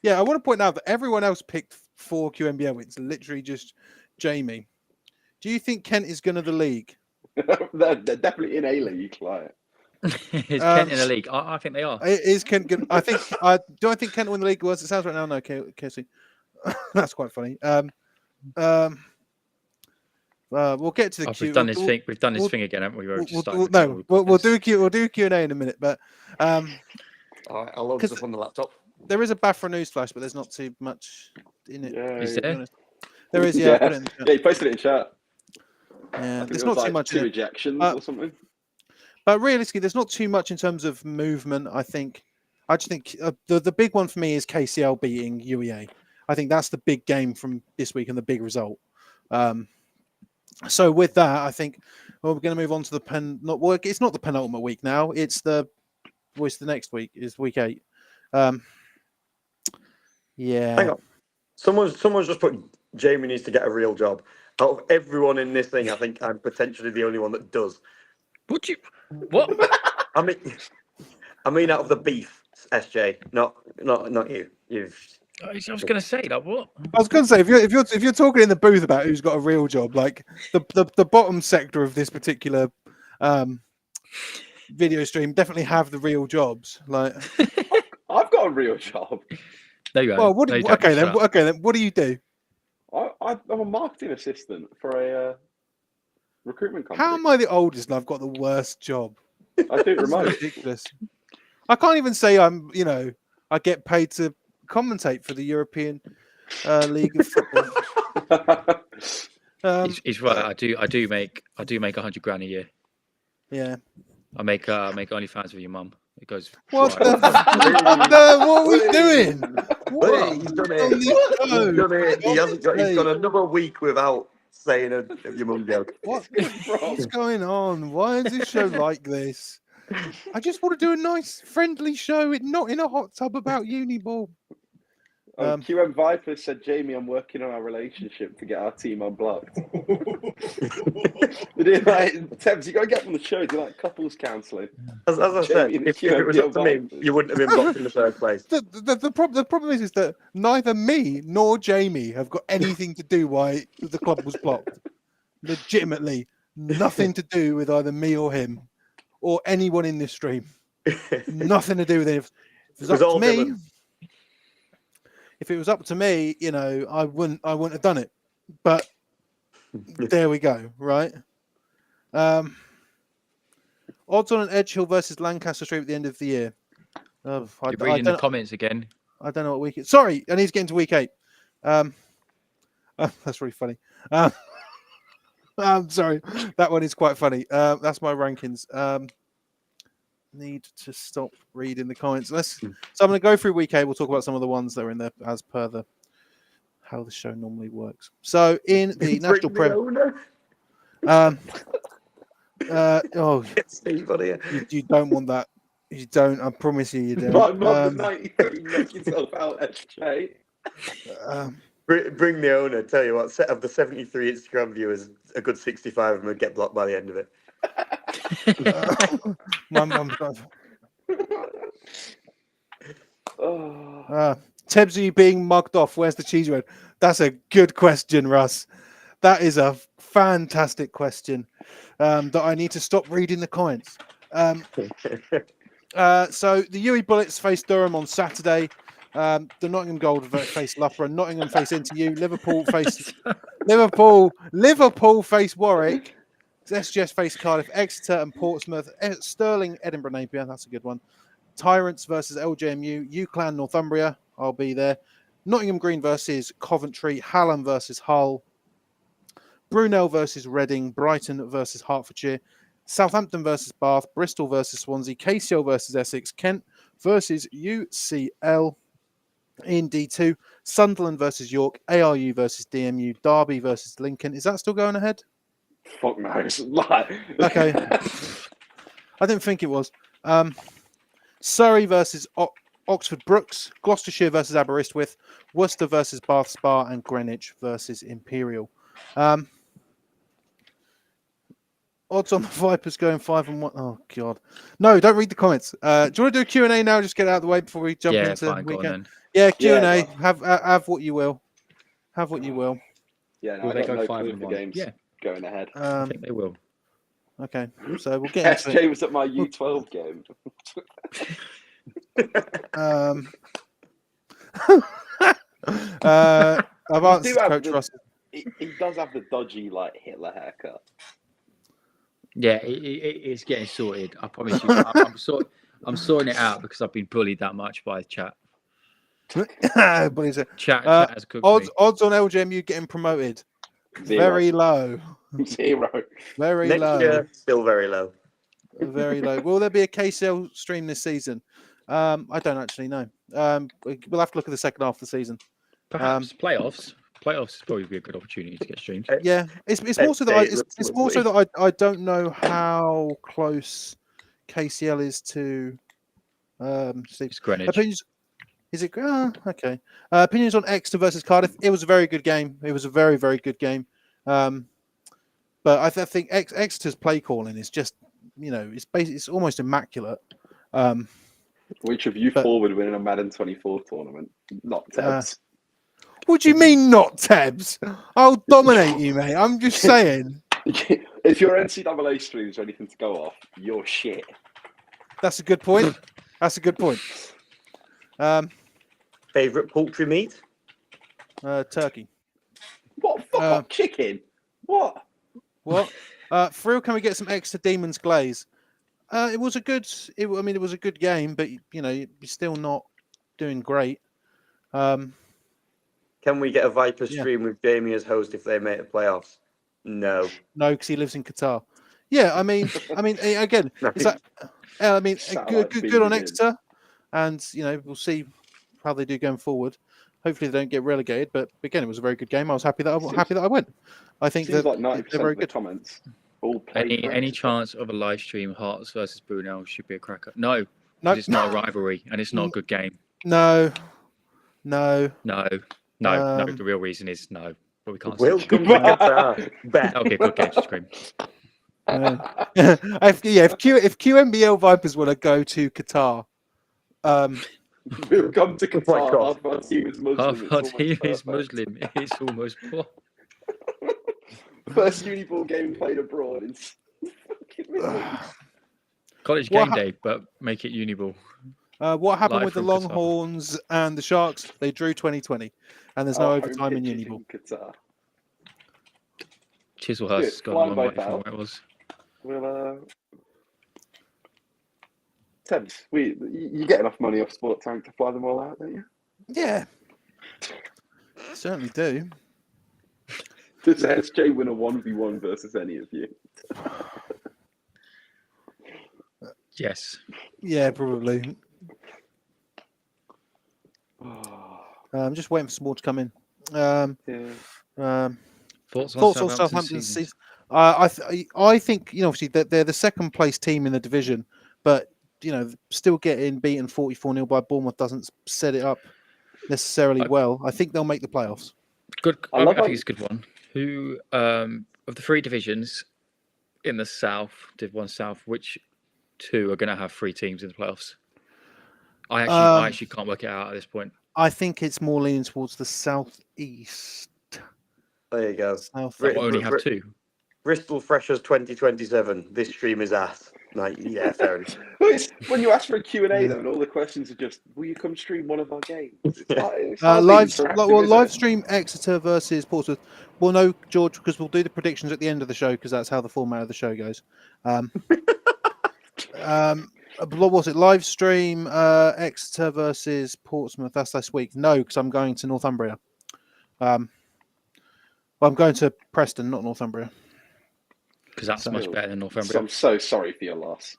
[SPEAKER 1] Yeah, I want to point out that everyone else picked 4 QMBO. It's literally just Jamie. Do you think Kent is going to the league?
[SPEAKER 2] They're definitely in a league, like.
[SPEAKER 3] Is Kent in the league? I think they are.
[SPEAKER 1] Is Kent good? I think. Do I think Kent will win the league? Was it sounds right now? No, Casey. That's quite funny. We'll get to the Q.
[SPEAKER 3] We've done this thing. We've done this thing again, haven't we?
[SPEAKER 1] We'll do Q&A in a minute, but
[SPEAKER 4] all right, I'll load stuff on the laptop.
[SPEAKER 1] There is a Bafra news flash, but there's not too much in it.
[SPEAKER 2] Yeah,
[SPEAKER 3] is there?
[SPEAKER 1] There is, yeah. Put it in the chat.
[SPEAKER 2] Yeah, he posted it in chat.
[SPEAKER 1] Yeah, there's not too much.
[SPEAKER 2] 2 ejections or something.
[SPEAKER 1] But realistically, there's not too much in terms of movement. I just think the big one for me is KCL beating UEA. I think that's the big game from this week and the big result. So with that, I think we're going to move on to the it's not the penultimate week now. It's the next week is week 8. Yeah.
[SPEAKER 4] Hang on. Someone's just put Jamie needs to get a real job. Out of everyone in this thing, I think I'm potentially the only one that does.
[SPEAKER 3] Would you? What?
[SPEAKER 4] I mean, out of the beef, SJ, not you.
[SPEAKER 3] I was going to say that. What?
[SPEAKER 1] I was going to say if you're talking in the booth about who's got a real job, like the bottom sector of this particular video stream definitely have the real jobs. Like,
[SPEAKER 2] I've got a real job.
[SPEAKER 3] There you go.
[SPEAKER 1] well, what?
[SPEAKER 3] No, you don't.
[SPEAKER 1] Okay
[SPEAKER 3] Shut
[SPEAKER 1] then.
[SPEAKER 3] up.
[SPEAKER 1] Okay then. What do you do?
[SPEAKER 2] I'm a marketing assistant for a recruitment company.
[SPEAKER 1] How am I the oldest and I've got the worst job?
[SPEAKER 2] I do
[SPEAKER 1] This is
[SPEAKER 2] remote.
[SPEAKER 1] ridiculous. I can't even say I'm. I get paid to commentate for the European League of Football.
[SPEAKER 3] He's right. I do make 100 grand a year.
[SPEAKER 1] Yeah.
[SPEAKER 3] I make OnlyFans with your mum. It goes.
[SPEAKER 1] What
[SPEAKER 3] right.
[SPEAKER 1] the? What are we doing?
[SPEAKER 4] Hey,
[SPEAKER 1] What?
[SPEAKER 4] he's done
[SPEAKER 1] On
[SPEAKER 4] it.
[SPEAKER 1] this
[SPEAKER 4] He's
[SPEAKER 1] show?
[SPEAKER 4] done it. He hasn't got. He's
[SPEAKER 1] Hey.
[SPEAKER 4] gone another week without saying your mum joke.
[SPEAKER 1] What's going on? Why is this show like this? I just want to do a nice, friendly show, not in a hot tub about Uniball.
[SPEAKER 2] QM Viper said, Jamie, I'm working on our relationship to get our team unblocked. Tebs, you got to get them on the show. Do like couples counselling.
[SPEAKER 4] As I said,
[SPEAKER 2] Jamie,
[SPEAKER 4] if it was up to me, you wouldn't have been blocked in the first place.
[SPEAKER 1] The problem is that neither me nor Jamie have got anything to do why the club was blocked. Legitimately, nothing to do with either me or him or anyone in this stream. Nothing to do with it. If it was up to me, if it was up to me, I wouldn't have done it. But there we go, right? Odds on an Edge Hill versus Lancaster stream at the end of the year.
[SPEAKER 3] You're reading the comments again.
[SPEAKER 1] I don't know what week. Sorry, I need to get into week 8. That's really funny. I'm sorry, that one is quite funny. That's my rankings. Need to stop reading the comments. So I'm going to go through week 8. We'll talk about some of the ones that are in there as per how the show normally works. So in the National Prem, you don't want that. You don't. I promise you, you don't.
[SPEAKER 2] My mum, 93, knock yourself out, SJ.
[SPEAKER 4] Bring the owner. Tell you what, of the 73 Instagram viewers, a good 65 of them would get blocked by the end of it.
[SPEAKER 1] My mum's got. Tebs, are you being mugged off? Where's the cheese road? That's a good question, Russ. That is a fantastic question that I need to stop reading the comments. So the UE Bullets face Durham on Saturday. The Nottingham Gold face Loughborough. Nottingham face NTU. Liverpool face Warwick. SGS face Cardiff, Exeter and Portsmouth. Stirling, Edinburgh, Napier. That's a good one. Tyrants versus LJMU. UClan, Northumbria. I'll be there. Nottingham Green versus Coventry. Hallam versus Hull. Brunel versus Reading. Brighton versus Hertfordshire. Southampton versus Bath. Bristol versus Swansea. KCL versus Essex. Kent versus UCL. In D2. Sunderland versus York. ARU versus DMU. Derby versus Lincoln. Is that still going ahead?
[SPEAKER 2] Fuck knows.
[SPEAKER 1] Okay. I didn't think it was. Surrey versus Oxford Brooks, Gloucestershire versus Aberystwyth, Worcester versus Bath Spa, and Greenwich versus Imperial. Odds on the Vipers going 5-1. Oh God! No, don't read the comments. Do you want to do a Q&A now? Just get it out of the way before we jump into the weekend. Yeah, Q&A. Have what you will. Have what you will.
[SPEAKER 2] Yeah, no,
[SPEAKER 3] Will
[SPEAKER 2] I
[SPEAKER 3] they
[SPEAKER 2] got
[SPEAKER 3] go
[SPEAKER 2] no
[SPEAKER 3] 5
[SPEAKER 2] clue
[SPEAKER 3] and
[SPEAKER 2] for
[SPEAKER 3] 1?
[SPEAKER 2] games
[SPEAKER 3] Yeah,
[SPEAKER 2] going ahead.
[SPEAKER 3] I think they will.
[SPEAKER 1] Okay, so we'll get into
[SPEAKER 2] SJ was at my U12 game.
[SPEAKER 1] I've answered Coach Russ.
[SPEAKER 2] He does have the dodgy Hitler haircut.
[SPEAKER 3] Yeah, it's getting sorted. I promise you. I'm sorting it out because I've been bullied that much by chat. Chat has cooked me.
[SPEAKER 1] Odds on LJMU getting promoted.
[SPEAKER 2] 0.
[SPEAKER 1] Very low.
[SPEAKER 2] 0.
[SPEAKER 1] Very
[SPEAKER 4] Next
[SPEAKER 1] low.
[SPEAKER 4] year, still very low.
[SPEAKER 1] Very low. Will there be a KCL stream this season? I don't actually know. We'll have to look at the second half of the season.
[SPEAKER 3] Perhaps playoffs. Playoffs would probably be a good opportunity to get streamed.
[SPEAKER 1] Yeah, it's more so that I don't know how close KCL is to Steve.
[SPEAKER 3] It's Greenwich.
[SPEAKER 1] Opinions. Is it? Okay. Opinions on Exeter versus Cardiff. It was a very good game. It was a very, very good game. But I think Exeter's play calling is just, it's almost immaculate.
[SPEAKER 2] Which of you
[SPEAKER 1] But-
[SPEAKER 2] four would win in a Madden 24 tournament? Not Tebs.
[SPEAKER 1] What do you mean, not Tebs? I'll dominate you, mate. I'm just saying.
[SPEAKER 2] If your NCAA streams are anything to go off, you're shit.
[SPEAKER 1] That's a good point. That's a good point.
[SPEAKER 6] Favorite poultry meat?
[SPEAKER 1] Turkey.
[SPEAKER 2] What? Fuck off, chicken? What?
[SPEAKER 1] What? Frill, can we get some extra Demons Glaze? It was a good. It was a good game, but you're still not doing great.
[SPEAKER 6] Can we get a Viper
[SPEAKER 1] Yeah.
[SPEAKER 6] stream with Jamie as host if they make the playoffs? No.
[SPEAKER 1] No, because he lives in Qatar. Yeah, I mean, again, it's like, good on Exeter, and we'll see how they do going forward. Hopefully, they don't get relegated. But again, it was a very good game. I was happy that I went. I think
[SPEAKER 2] Seems
[SPEAKER 1] that
[SPEAKER 2] like 90%
[SPEAKER 1] they're very
[SPEAKER 2] of the
[SPEAKER 1] good.
[SPEAKER 2] comments all play
[SPEAKER 3] Any chance of a live stream Hearts versus Brunel should be a cracker? No, 'cause
[SPEAKER 1] Nope.
[SPEAKER 3] it's not a rivalry and it's not a good game.
[SPEAKER 1] No.
[SPEAKER 3] No. The real reason is no, but we can't.
[SPEAKER 6] Welcome to Qatar. Bet.
[SPEAKER 3] That'll be a good game to scream.
[SPEAKER 1] if QMBL Vipers want to go to Qatar,
[SPEAKER 2] We'll come to
[SPEAKER 6] Oh my
[SPEAKER 2] Qatar.
[SPEAKER 6] God.
[SPEAKER 2] Half our team is Muslim.
[SPEAKER 3] Half
[SPEAKER 2] it's
[SPEAKER 3] our
[SPEAKER 2] almost
[SPEAKER 3] team is
[SPEAKER 2] perfect.
[SPEAKER 3] Muslim. It's almost poor.
[SPEAKER 2] First Uniball game played abroad in fucking Midlands.
[SPEAKER 3] College
[SPEAKER 1] What
[SPEAKER 3] game day, but make it Uniball.
[SPEAKER 1] what happened
[SPEAKER 3] Live
[SPEAKER 1] with the
[SPEAKER 3] from Qatar.
[SPEAKER 1] Longhorns and the Sharks? They drew 2020, and there's no
[SPEAKER 2] Our home
[SPEAKER 1] overtime in
[SPEAKER 2] pitch is
[SPEAKER 1] Uniball.
[SPEAKER 2] Qatar.
[SPEAKER 3] Chislehurst has
[SPEAKER 2] Fly
[SPEAKER 3] gone a long
[SPEAKER 2] by
[SPEAKER 3] way from
[SPEAKER 2] foul.
[SPEAKER 3] where it was.
[SPEAKER 2] Well, Tebs, you get enough money off Sport Tank to fly them all out, don't you?
[SPEAKER 1] Yeah, certainly do.
[SPEAKER 2] Does SJ win a 1v1 versus any of you?
[SPEAKER 3] Yes.
[SPEAKER 1] Yeah, probably. I'm just waiting for some more to come in.
[SPEAKER 2] Yeah.
[SPEAKER 3] Thoughts on
[SPEAKER 1] Thoughts on
[SPEAKER 3] Southampton's
[SPEAKER 1] Southampton's
[SPEAKER 3] season?
[SPEAKER 1] season? I think obviously that they're the second place team in the division, but still getting beaten 44-0 by Bournemouth doesn't set it up necessarily well. I think they'll make the playoffs.
[SPEAKER 3] Good.
[SPEAKER 2] I
[SPEAKER 3] I
[SPEAKER 2] love
[SPEAKER 3] think
[SPEAKER 2] how-
[SPEAKER 3] it's a good one. Who of the three divisions in the South, Div 1 South, which two are going to have three teams in the playoffs? I actually can't work it out at this point.
[SPEAKER 1] I think it's more leaning towards the southeast.
[SPEAKER 6] There you go.
[SPEAKER 1] South.
[SPEAKER 6] Right.
[SPEAKER 3] We'll only have two.
[SPEAKER 6] Bristol Freshers 2027. This stream is ass. Like, yeah, fair enough.
[SPEAKER 2] Well, it's, when you ask for a Q&A, though, and all the questions are just, will you come stream one of our games? It's hardly interactive, is
[SPEAKER 1] live
[SPEAKER 2] it?
[SPEAKER 1] stream Exeter versus Portsmouth. Well, no, George, because we'll do the predictions at the end of the show because that's how the format of the show goes. What was it? Live stream Exeter versus Portsmouth. That's this week. No, because I'm going to Northumbria. I'm going to Preston, not Northumbria.
[SPEAKER 3] Because that's much better than
[SPEAKER 2] So
[SPEAKER 3] Northumbria.
[SPEAKER 2] I'm so sorry for your loss.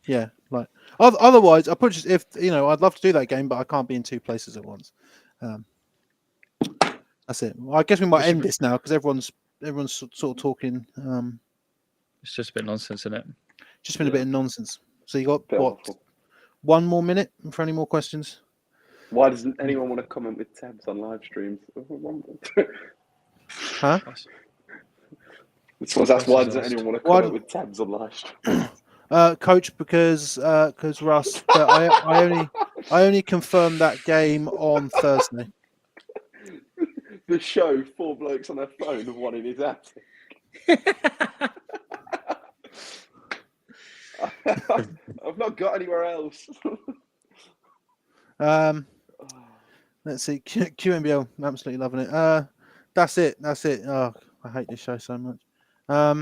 [SPEAKER 1] Yeah, like otherwise, if I'd love to do that game, but I can't be in two places at once. That's it. Well, I guess we might end this now because everyone's sort of talking.
[SPEAKER 3] It's just a bit of nonsense, isn't it?
[SPEAKER 1] Just been a bit of nonsense. So you got
[SPEAKER 2] Bit
[SPEAKER 1] what?
[SPEAKER 2] awful.
[SPEAKER 1] 1 more minute for any more questions?
[SPEAKER 2] Why doesn't anyone want to comment with tabs on live streams?
[SPEAKER 1] Huh?
[SPEAKER 2] Someone's asked, why doesn't
[SPEAKER 3] Asked.
[SPEAKER 2] anyone want to
[SPEAKER 1] Why
[SPEAKER 2] comment with tabs on live streams?
[SPEAKER 1] Coach, because Russ. But I only confirmed that game on Thursday.
[SPEAKER 2] The show, 4 blokes on their phone and 1 in his attic. I've not got anywhere else.
[SPEAKER 1] Let's see. QMBL, absolutely loving it. That's it. Oh, I hate this show so much. How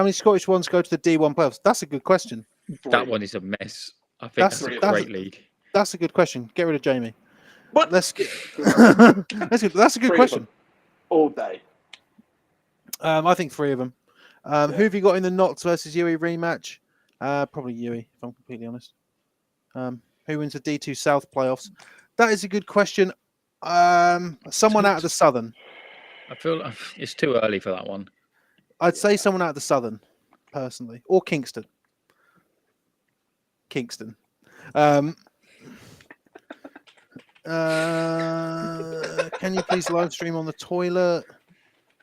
[SPEAKER 1] many Scottish ones go to the D1 playoffs? That's a good question.
[SPEAKER 3] That one is a mess. I think
[SPEAKER 1] That's-
[SPEAKER 3] that's a
[SPEAKER 2] that's-
[SPEAKER 3] great league.
[SPEAKER 1] That's a good question. Get rid of Jamie.
[SPEAKER 6] What?
[SPEAKER 1] That's good. That's a good
[SPEAKER 2] 3 of
[SPEAKER 1] question.
[SPEAKER 2] them. All day.
[SPEAKER 1] I think 3 of them. Who have you got in the Knots versus Yui rematch? Probably Yui, if I'm completely honest. Who wins the D2 South playoffs? That is a good question. Someone out of the Southern.
[SPEAKER 3] I feel it's too early for that one.
[SPEAKER 1] I'd say someone out of the Southern, personally, or Kingston. Kingston. Can you please live stream on the toilet?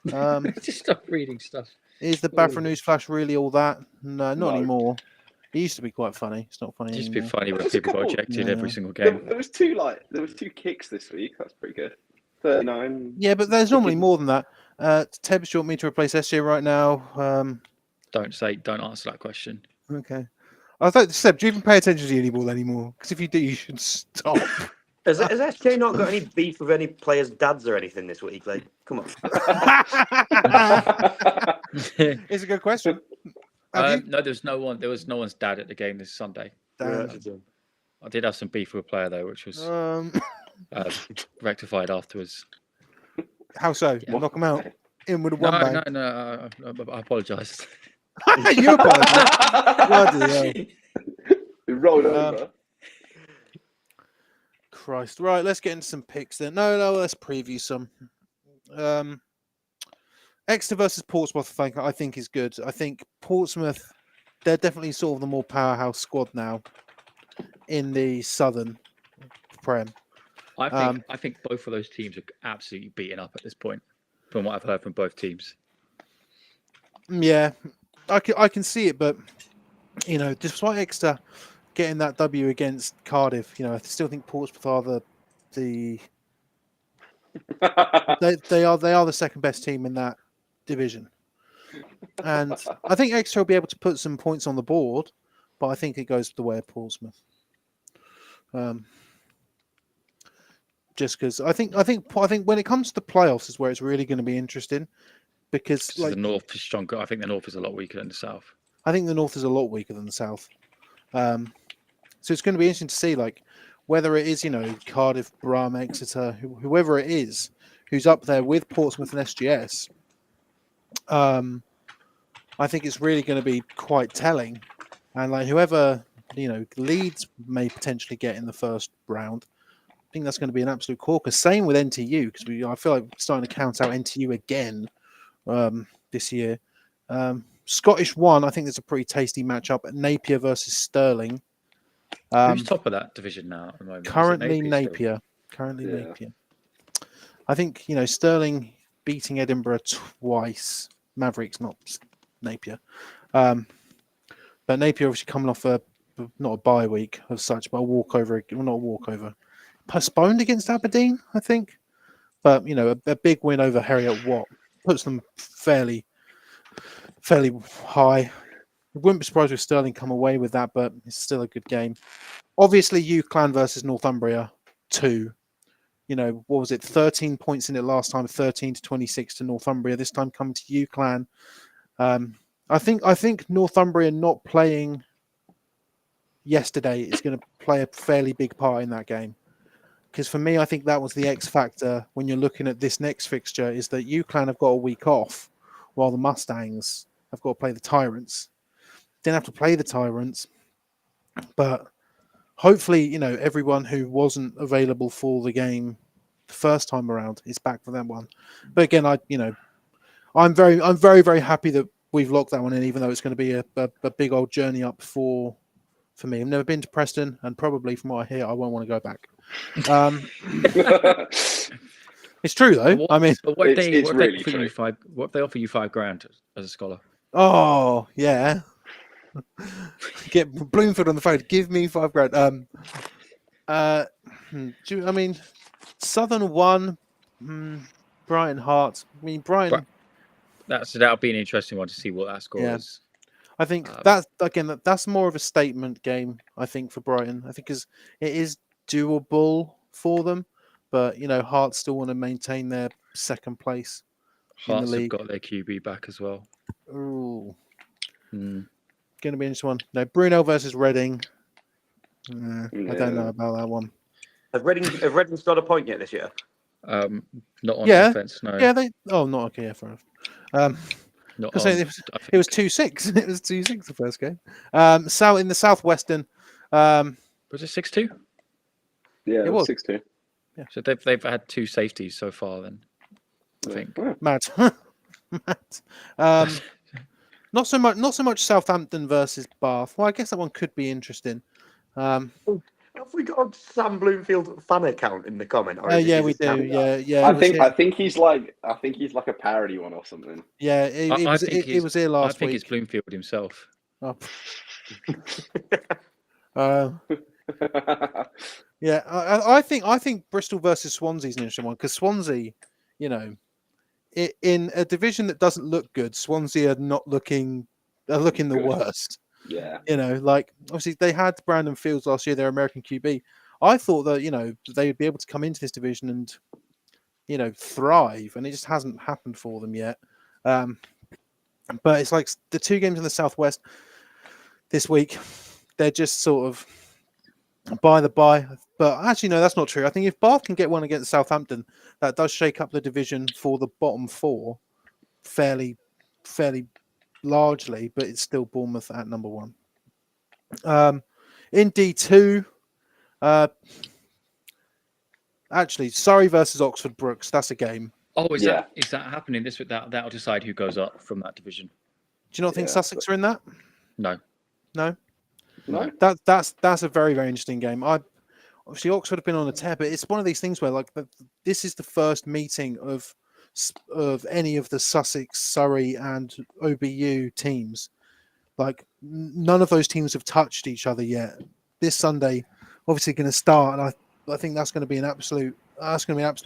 [SPEAKER 3] Just stop reading stuff.
[SPEAKER 1] Is the Bafra News Flash really all that? No, not
[SPEAKER 2] No.
[SPEAKER 1] anymore. It used to be quite funny. It's not funny
[SPEAKER 3] It used to be
[SPEAKER 1] anymore.
[SPEAKER 3] funny when
[SPEAKER 2] There's a
[SPEAKER 3] people got
[SPEAKER 2] couple.
[SPEAKER 3] ejected
[SPEAKER 1] Yeah.
[SPEAKER 3] every single
[SPEAKER 2] There,
[SPEAKER 3] game.
[SPEAKER 2] there was two kicks this week. That's pretty good. 39.
[SPEAKER 1] Yeah, but there's normally more than that. Tebs, do you want me to replace SJ right now?
[SPEAKER 3] Don't answer that question.
[SPEAKER 1] Okay. I thought, Seb, do you even pay attention to Uniball anymore? Because if you do, you should stop.
[SPEAKER 6] Has SK not got any beef with any players' dads or anything this week? Like, come on.
[SPEAKER 1] It's a good question. Have you?
[SPEAKER 3] No, there was no one's dad at the game this Sunday.
[SPEAKER 1] Damn.
[SPEAKER 3] I did have some beef with a player though, which was rectified afterwards.
[SPEAKER 1] How so?
[SPEAKER 3] Yeah.
[SPEAKER 1] Knock them out. In with a
[SPEAKER 3] No,
[SPEAKER 1] one bang.
[SPEAKER 3] no, I apologise.
[SPEAKER 1] You apologise. Bloody hell.
[SPEAKER 2] We rolled over.
[SPEAKER 1] Christ. Right, let's get into some picks then. No, let's preview some. Exeter versus Portsmouth, I think is good. I think Portsmouth, they're definitely sort of the more powerhouse squad now in the Southern Prem.
[SPEAKER 3] I think both of those teams are absolutely beaten up at this point, from what I've heard from both teams.
[SPEAKER 1] Yeah, I can see it, but despite Exeter getting that W against Cardiff, I still think Portsmouth are they are the second best team in that division, and I think Exeter will be able to put some points on the board, but I think it goes the way of Portsmouth. Just because I think when it comes to the playoffs is where it's really going to be interesting, because
[SPEAKER 3] the North is stronger. I think the North is a lot weaker than the South.
[SPEAKER 1] I think the North is a lot weaker than the South. So it's going to be interesting to see, whether it is, Cardiff, Brum, Exeter, whoever it is, who's up there with Portsmouth and SGS. I think it's really going to be quite telling. And whoever, Leeds may potentially get in the first round, I think that's going to be an absolute corker. Same with NTU, because I feel like we're starting to count out NTU again this year. Scottish 1, I think there's a pretty tasty matchup. Napier versus Stirling.
[SPEAKER 3] Who's top of that division now at the moment?
[SPEAKER 1] Currently Napier. Napier. I think, Stirling beating Edinburgh twice. Mavericks, not Napier. But Napier obviously coming off not a bye week of such, but a walkover. Well, not a walkover. Postponed against Aberdeen, I think. But, a big win over Heriot Watt puts them fairly high. I wouldn't be surprised if Stirling come away with that, but it's still a good game. Obviously, UClan versus Northumbria 2. What was it? 13 points in it last time, 13-26 to Northumbria. This time coming to UClan. I think Northumbria not playing yesterday is going to play a fairly big part in that game. Because for me, I think that was the X factor when you're looking at this next fixture, is that UClan have got a week off while the Mustangs have got to play the Tyrants. Didn't have to play the Tyrants, but hopefully, everyone who wasn't available for the game the first time around is back for that one. But again, I'm very, very happy that we've locked that one in, even though it's going to be a big old journey up for me. I've never been to Preston, and probably from what I hear, I won't want to go back. It's true though.
[SPEAKER 3] What if they offer you $5,000 as a scholar?
[SPEAKER 1] Oh yeah. Get Bloomfield on the phone. Give me $5,000. Southern 1, Brighton Hearts. Brighton.
[SPEAKER 3] That'll be an interesting one to see what that score is.
[SPEAKER 1] I think that's more of a statement game. I think for Brighton. I think because it is doable for them, but Hearts still want to maintain their second place.
[SPEAKER 3] Hearts have got their QB back as well.
[SPEAKER 1] Ooh. Going to be an interesting one. No, Brunel versus Reading. I don't know about that one.
[SPEAKER 6] Have Reading scored a point yet this year?
[SPEAKER 3] Not on defense, no.
[SPEAKER 1] Yeah, not okay. Yeah, fair enough. It was 2-6. It was 2-6 the first game. So in the Southwestern,
[SPEAKER 3] was it 6-2?
[SPEAKER 2] Yeah, it was 6-2.
[SPEAKER 1] Yeah.
[SPEAKER 3] So they've had 2 safeties so far. Then I think.
[SPEAKER 1] Mad. Not so much Southampton versus Bath. Well, I guess that one could be interesting.
[SPEAKER 6] Have we got a Sam Bloomfield fan account in the comment?
[SPEAKER 1] Yeah, we do. Yeah.
[SPEAKER 2] I think he's like a parody one or something.
[SPEAKER 1] Yeah, it was here last week.
[SPEAKER 3] I think it's Bloomfield himself.
[SPEAKER 1] Oh. Yeah, I think Bristol versus Swansea is an interesting one because Swansea, you know, in a division that doesn't look good, Swansea are not looking. They're looking the
[SPEAKER 2] Good.
[SPEAKER 1] worst.
[SPEAKER 2] Yeah.
[SPEAKER 1] You know, like obviously they had Brandon Fields last year, their American QB. I thought that they'd be able to come into this division and thrive, and it just hasn't happened for them yet. But it's like the two games in the Southwest this week, they're just sort of by the by. But actually, no, that's not true. I think if Bath can get one against Southampton, that does shake up the division for the bottom four fairly largely, but it's still Bournemouth at number one. In D2, actually, Surrey versus Oxford Brooks. That's a game.
[SPEAKER 3] Oh, is that happening this week? That'll decide who goes up from that division.
[SPEAKER 1] Do you not think Sussex are in that?
[SPEAKER 3] No.
[SPEAKER 2] No.
[SPEAKER 1] That's a very, very interesting game. Obviously Oxford have been on a tear, but it's one of these things where this is the first meeting of any of the Sussex, Surrey, and OBU teams. Like none of those teams have touched each other yet. This Sunday, obviously, going to start, and I think that's going to be an absolute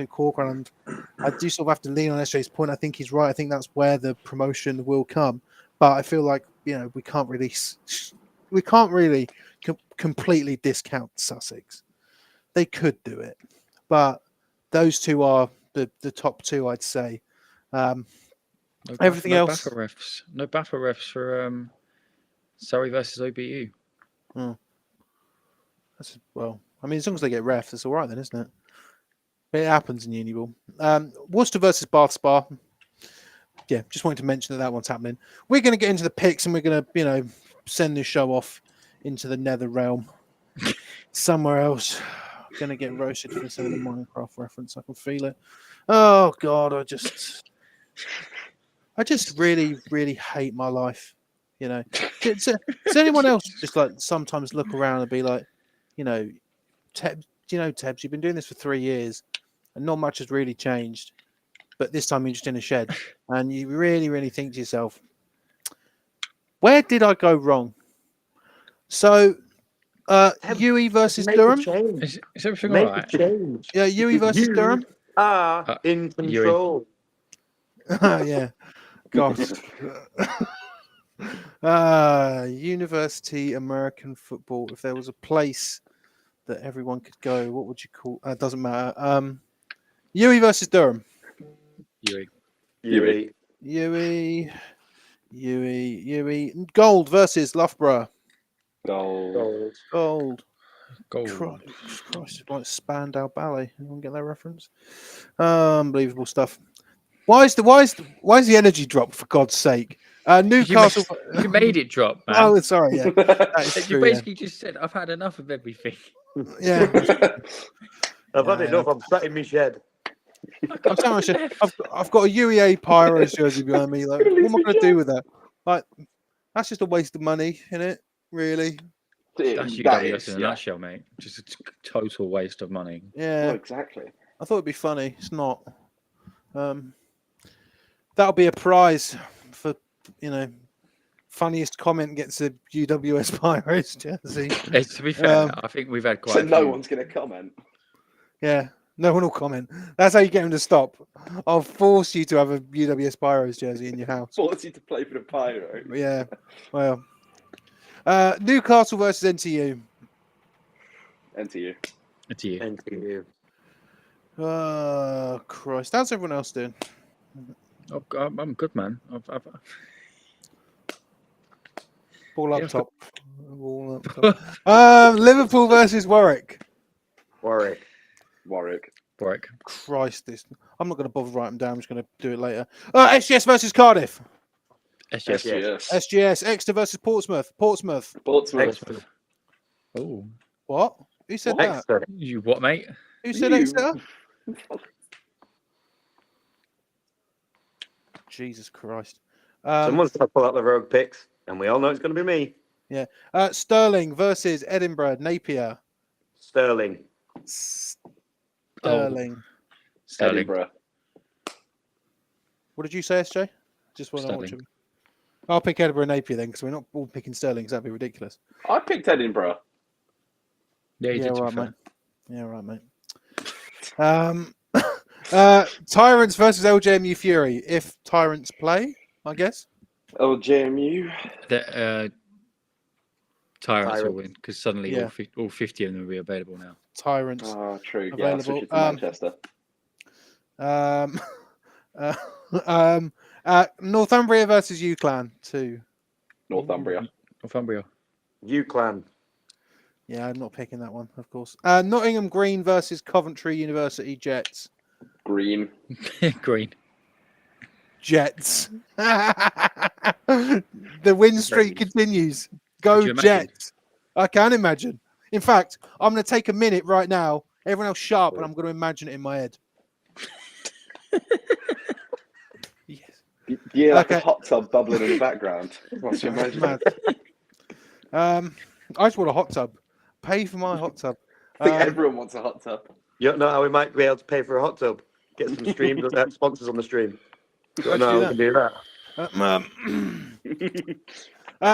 [SPEAKER 1] corker. And I do sort of have to lean on SJ's point. I think he's right. I think that's where the promotion will come. But I feel like we can't really completely discount Sussex. They could do it, but those two are the top two, I'd say. Everything else,
[SPEAKER 3] no BAFA refs for Surrey versus OBU.
[SPEAKER 1] Oh. I mean, as long as they get refs, it's all right then, isn't it? But it happens in Uniball. Worcester versus Bath Spa. Yeah, just wanted to mention that one's happening. We're going to get into the picks, and we're going to, send this show off into the nether realm somewhere else. Going to get roasted for some of the Minecraft reference. I can feel it. Oh God, I just really, really hate my life. Does anyone else just like sometimes look around and be like, Tebs, you've been doing this for 3 years, and not much has really changed. But this time you're just in a shed, and you really, really think to yourself, where did I go wrong? So, UE versus Durham.
[SPEAKER 3] Is everything
[SPEAKER 6] Make
[SPEAKER 3] all right?
[SPEAKER 6] a change.
[SPEAKER 1] Yeah, UE versus Durham.
[SPEAKER 6] Are in control.
[SPEAKER 1] Yeah. God. University American football. If there was a place that everyone could go, what would you call? Doesn't matter. UE versus Durham.
[SPEAKER 3] UE.
[SPEAKER 1] UE. Gold versus Loughborough. Gold. Christ, like Spandau Ballet. Anyone get that reference? Unbelievable stuff. Why is the energy drop, for God's sake? Newcastle.
[SPEAKER 3] You made it drop, man.
[SPEAKER 1] Oh, sorry. Yeah, that is
[SPEAKER 3] You
[SPEAKER 1] true,
[SPEAKER 3] basically just said, "I've had enough of everything."
[SPEAKER 1] Yeah.
[SPEAKER 6] I've had enough. I'm sat in my shed.
[SPEAKER 1] I'm telling you, I've got a UEA Pyros jersey behind me. Like, what am I going to do with that? Like, that's just a waste of money, isn't it? Really?
[SPEAKER 3] That's UWS in a nutshell, mate. Just a total waste of money.
[SPEAKER 1] Yeah.
[SPEAKER 2] Well, exactly.
[SPEAKER 1] I thought it'd be funny. It's not. That'll be a prize for funniest comment gets a UWS Pyros jersey.
[SPEAKER 3] To be fair, I think we've had quite.
[SPEAKER 2] No one's going to comment.
[SPEAKER 1] Yeah, no one will comment. That's how you get them to stop. I'll force you to have a UWS Pyros jersey in your house.
[SPEAKER 2] Force you to play for the Pyro.
[SPEAKER 1] Yeah. Well, Newcastle versus NTU.
[SPEAKER 2] NTU.
[SPEAKER 1] Oh, Christ. How's everyone else doing?
[SPEAKER 3] I'm good, man.
[SPEAKER 1] Ball up top. Liverpool versus Warwick.
[SPEAKER 2] Warwick.
[SPEAKER 1] Christ, I'm not going to bother writing them down. I'm just going to do it later. SGS versus Cardiff. SGS. Exeter versus Portsmouth.
[SPEAKER 3] Oh.
[SPEAKER 1] What? Who said that?
[SPEAKER 3] You what, mate?
[SPEAKER 1] Who said Exeter? Jesus Christ.
[SPEAKER 6] Someone's going to pull out the rogue picks, and we all know it's going to be me.
[SPEAKER 1] Yeah. Stirling versus Edinburgh. Napier.
[SPEAKER 6] Sterling.
[SPEAKER 2] Edinburgh.
[SPEAKER 1] What did you say, SJ? Just want to watch him. I'll pick Edinburgh and Napier then, because we're not all picking Stirling, because that'd be ridiculous.
[SPEAKER 2] I picked Edinburgh.
[SPEAKER 3] Yeah, you
[SPEAKER 1] Yeah,
[SPEAKER 3] did.
[SPEAKER 1] right, mate. Yeah, right, mate. Tyrants versus LJMU Fury. If Tyrants play, I guess.
[SPEAKER 2] Oh, JMU.
[SPEAKER 3] The Tyrants will
[SPEAKER 6] Tyrants.
[SPEAKER 3] win because suddenly
[SPEAKER 1] Yeah.
[SPEAKER 3] all 50 of them will be available now.
[SPEAKER 1] Tyrants.
[SPEAKER 2] Oh, true. Yeah, I'll switch
[SPEAKER 1] Available.
[SPEAKER 2] it to Manchester.
[SPEAKER 1] Northumbria versus UClan 2.
[SPEAKER 2] Northumbria.
[SPEAKER 3] Northumbria.
[SPEAKER 6] UClan.
[SPEAKER 1] Yeah, I'm not picking that one, of course. Nottingham Green versus Coventry University Jets.
[SPEAKER 2] Green.
[SPEAKER 3] Green.
[SPEAKER 1] Jets. The win streak continues. Go
[SPEAKER 3] Could you imagine?
[SPEAKER 1] Jets. I can imagine. In fact, I'm going to take a minute right now. Everyone else sharp, and I'm going to imagine it in my head. Yes.
[SPEAKER 2] Yeah, like
[SPEAKER 1] Okay.
[SPEAKER 2] a hot tub bubbling in the background. What's your
[SPEAKER 1] Mad.
[SPEAKER 2] imagine?
[SPEAKER 1] I just want a hot tub. Pay for my hot tub.
[SPEAKER 2] I think everyone wants a hot tub.
[SPEAKER 6] You don't know how we might be able to pay for a hot tub. Get some streams, sponsors on the stream. You don't know how we can do that.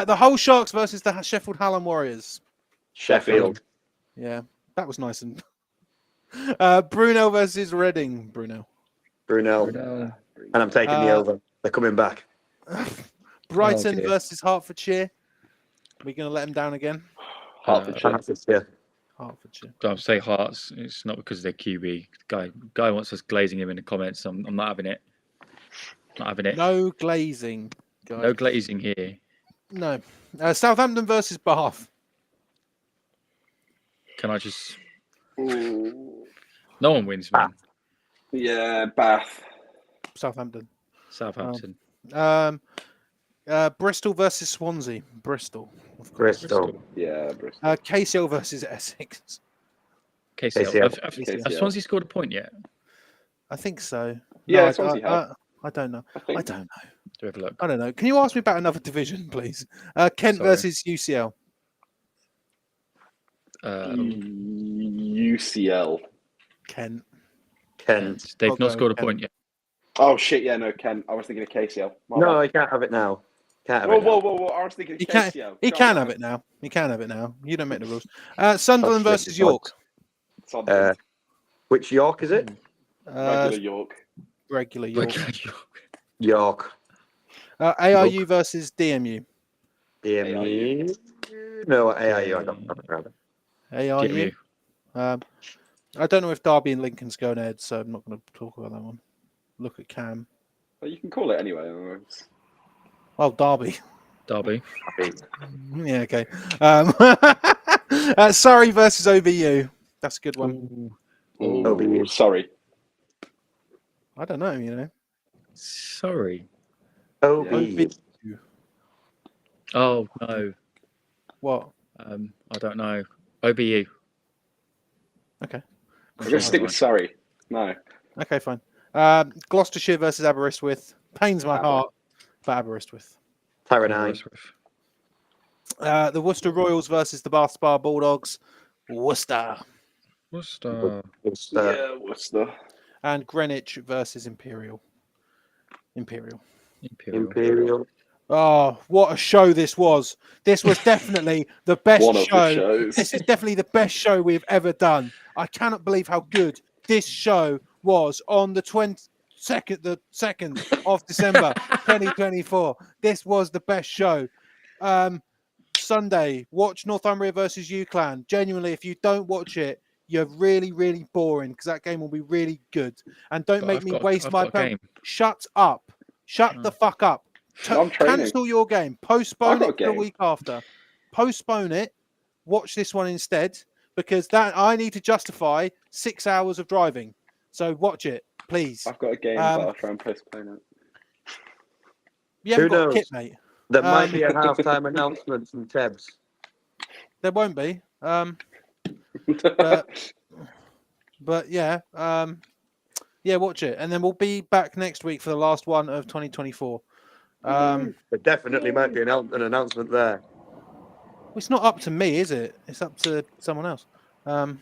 [SPEAKER 1] The Hull Sharks versus the Sheffield Hallam Warriors.
[SPEAKER 6] Sheffield.
[SPEAKER 1] Yeah, that was nice. And Brunel versus Reading. Brunel.
[SPEAKER 6] Brunel.
[SPEAKER 3] Brunel.
[SPEAKER 6] And I'm taking the over. They're coming back.
[SPEAKER 1] Brighton
[SPEAKER 3] dear.
[SPEAKER 1] versus Hertfordshire. We're going to let them down again.
[SPEAKER 2] Hertfordshire.
[SPEAKER 6] Yeah.
[SPEAKER 1] Hertfordshire.
[SPEAKER 3] Don't say Hearts. It's not because of their QB. Guy wants us glazing him in the comments. I'm not having it. Not having it.
[SPEAKER 1] No glazing. Guys.
[SPEAKER 3] No glazing here.
[SPEAKER 1] No. Southampton versus Bath.
[SPEAKER 3] Can I just?
[SPEAKER 2] Ooh.
[SPEAKER 3] No one wins, man.
[SPEAKER 2] Yeah, Bath.
[SPEAKER 1] Southampton.
[SPEAKER 3] Southampton.
[SPEAKER 1] Bristol versus Swansea. Bristol. Of course.
[SPEAKER 6] Bristol.
[SPEAKER 2] Yeah, Bristol.
[SPEAKER 1] KCL versus Essex.
[SPEAKER 3] KCL.
[SPEAKER 2] KCL.
[SPEAKER 3] Have Swansea scored a point yet?
[SPEAKER 1] I think so.
[SPEAKER 2] Yeah,
[SPEAKER 1] No,
[SPEAKER 2] Swansea have.
[SPEAKER 1] I don't know.
[SPEAKER 2] I think.
[SPEAKER 1] I don't know.
[SPEAKER 3] Do have a look.
[SPEAKER 1] I don't know. Can you ask me about another division, please? Kent
[SPEAKER 3] Sorry.
[SPEAKER 1] versus UCL.
[SPEAKER 2] UCL.
[SPEAKER 1] Kent.
[SPEAKER 6] Kent.
[SPEAKER 3] They've
[SPEAKER 1] I'll
[SPEAKER 3] not
[SPEAKER 1] go
[SPEAKER 3] scored a
[SPEAKER 1] Kent.
[SPEAKER 3] point yet.
[SPEAKER 2] Oh shit! Yeah, no, Ken. I was thinking of KCL. My
[SPEAKER 6] No,
[SPEAKER 2] bad.
[SPEAKER 6] he can't have it now. Can't have
[SPEAKER 2] Whoa,
[SPEAKER 6] it now.
[SPEAKER 2] whoa! I was thinking of
[SPEAKER 1] He can.
[SPEAKER 2] KCL.
[SPEAKER 1] He
[SPEAKER 2] Come
[SPEAKER 1] can
[SPEAKER 2] on.
[SPEAKER 1] have it now. He can have it now. You don't make the rules. Sunderland
[SPEAKER 6] That's
[SPEAKER 1] versus
[SPEAKER 6] tricky.
[SPEAKER 1] York.
[SPEAKER 2] Sunderland.
[SPEAKER 6] Which York is it?
[SPEAKER 2] Regular York.
[SPEAKER 1] Regular York.
[SPEAKER 6] York.
[SPEAKER 1] ARU versus DMU.
[SPEAKER 6] DMU. No, AIU. I don't know.
[SPEAKER 1] ARU. I don't know if Derby and Lincoln's going ahead, so I'm not going to talk about that one. Look at Cam.
[SPEAKER 2] Well, you can call it anyway.
[SPEAKER 1] Oh, Derby.
[SPEAKER 3] Derby.
[SPEAKER 1] Yeah, okay. Surrey versus OBU. That's a good one.
[SPEAKER 2] Ooh,
[SPEAKER 6] OBU.
[SPEAKER 2] sorry.
[SPEAKER 1] I don't know, you know.
[SPEAKER 3] Sorry.
[SPEAKER 6] OBU.
[SPEAKER 3] Oh no.
[SPEAKER 1] What?
[SPEAKER 3] I don't know. OBU.
[SPEAKER 1] Okay.
[SPEAKER 2] I'm going to stick with Surrey. No.
[SPEAKER 1] Okay, fine. Gloucestershire versus Aberystwyth. Pains my heart, but Aberystwyth.
[SPEAKER 6] Tyrone.
[SPEAKER 1] The Worcester Royals versus the Bath Spa Bulldogs. Worcester.
[SPEAKER 3] Worcester.
[SPEAKER 2] Yeah, Worcester.
[SPEAKER 1] And Greenwich versus Imperial.
[SPEAKER 3] Imperial.
[SPEAKER 1] Oh, what a show this was. This was definitely the best
[SPEAKER 2] One of the
[SPEAKER 1] show.
[SPEAKER 2] shows.
[SPEAKER 1] This is definitely the best show we've ever done. I cannot believe how good this show was on the 2nd of December 2024. This was the best show. Sunday, watch Northumbria versus UClan. Genuinely, if you don't watch it, you're really, really boring because that game will be really good. And don't make me waste my time. Shut up. Shut the fuck up.
[SPEAKER 2] I'm training.
[SPEAKER 1] Cancel your game. Postpone
[SPEAKER 2] I've got
[SPEAKER 1] it
[SPEAKER 2] a
[SPEAKER 1] for the
[SPEAKER 2] game.
[SPEAKER 1] week after. Postpone it. Watch this one instead because that I need to justify 6 hours of driving. So watch it, please.
[SPEAKER 2] I've got a game, but I'll try and postpone it.
[SPEAKER 1] You haven't
[SPEAKER 6] Who
[SPEAKER 1] got a
[SPEAKER 6] knows?
[SPEAKER 1] kit, mate.
[SPEAKER 6] There might be a halftime announcement from Tebs.
[SPEAKER 1] There won't be. But yeah, yeah, watch it, and then we'll be back next week for the last one of 2024.
[SPEAKER 6] There definitely might be an announcement there.
[SPEAKER 1] It's not up to me, is it? It's up to someone else to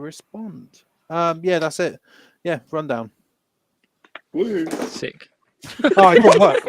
[SPEAKER 1] respond. Yeah, that's it. Yeah, rundown.
[SPEAKER 2] Woo.
[SPEAKER 3] Sick.
[SPEAKER 1] All right, good work.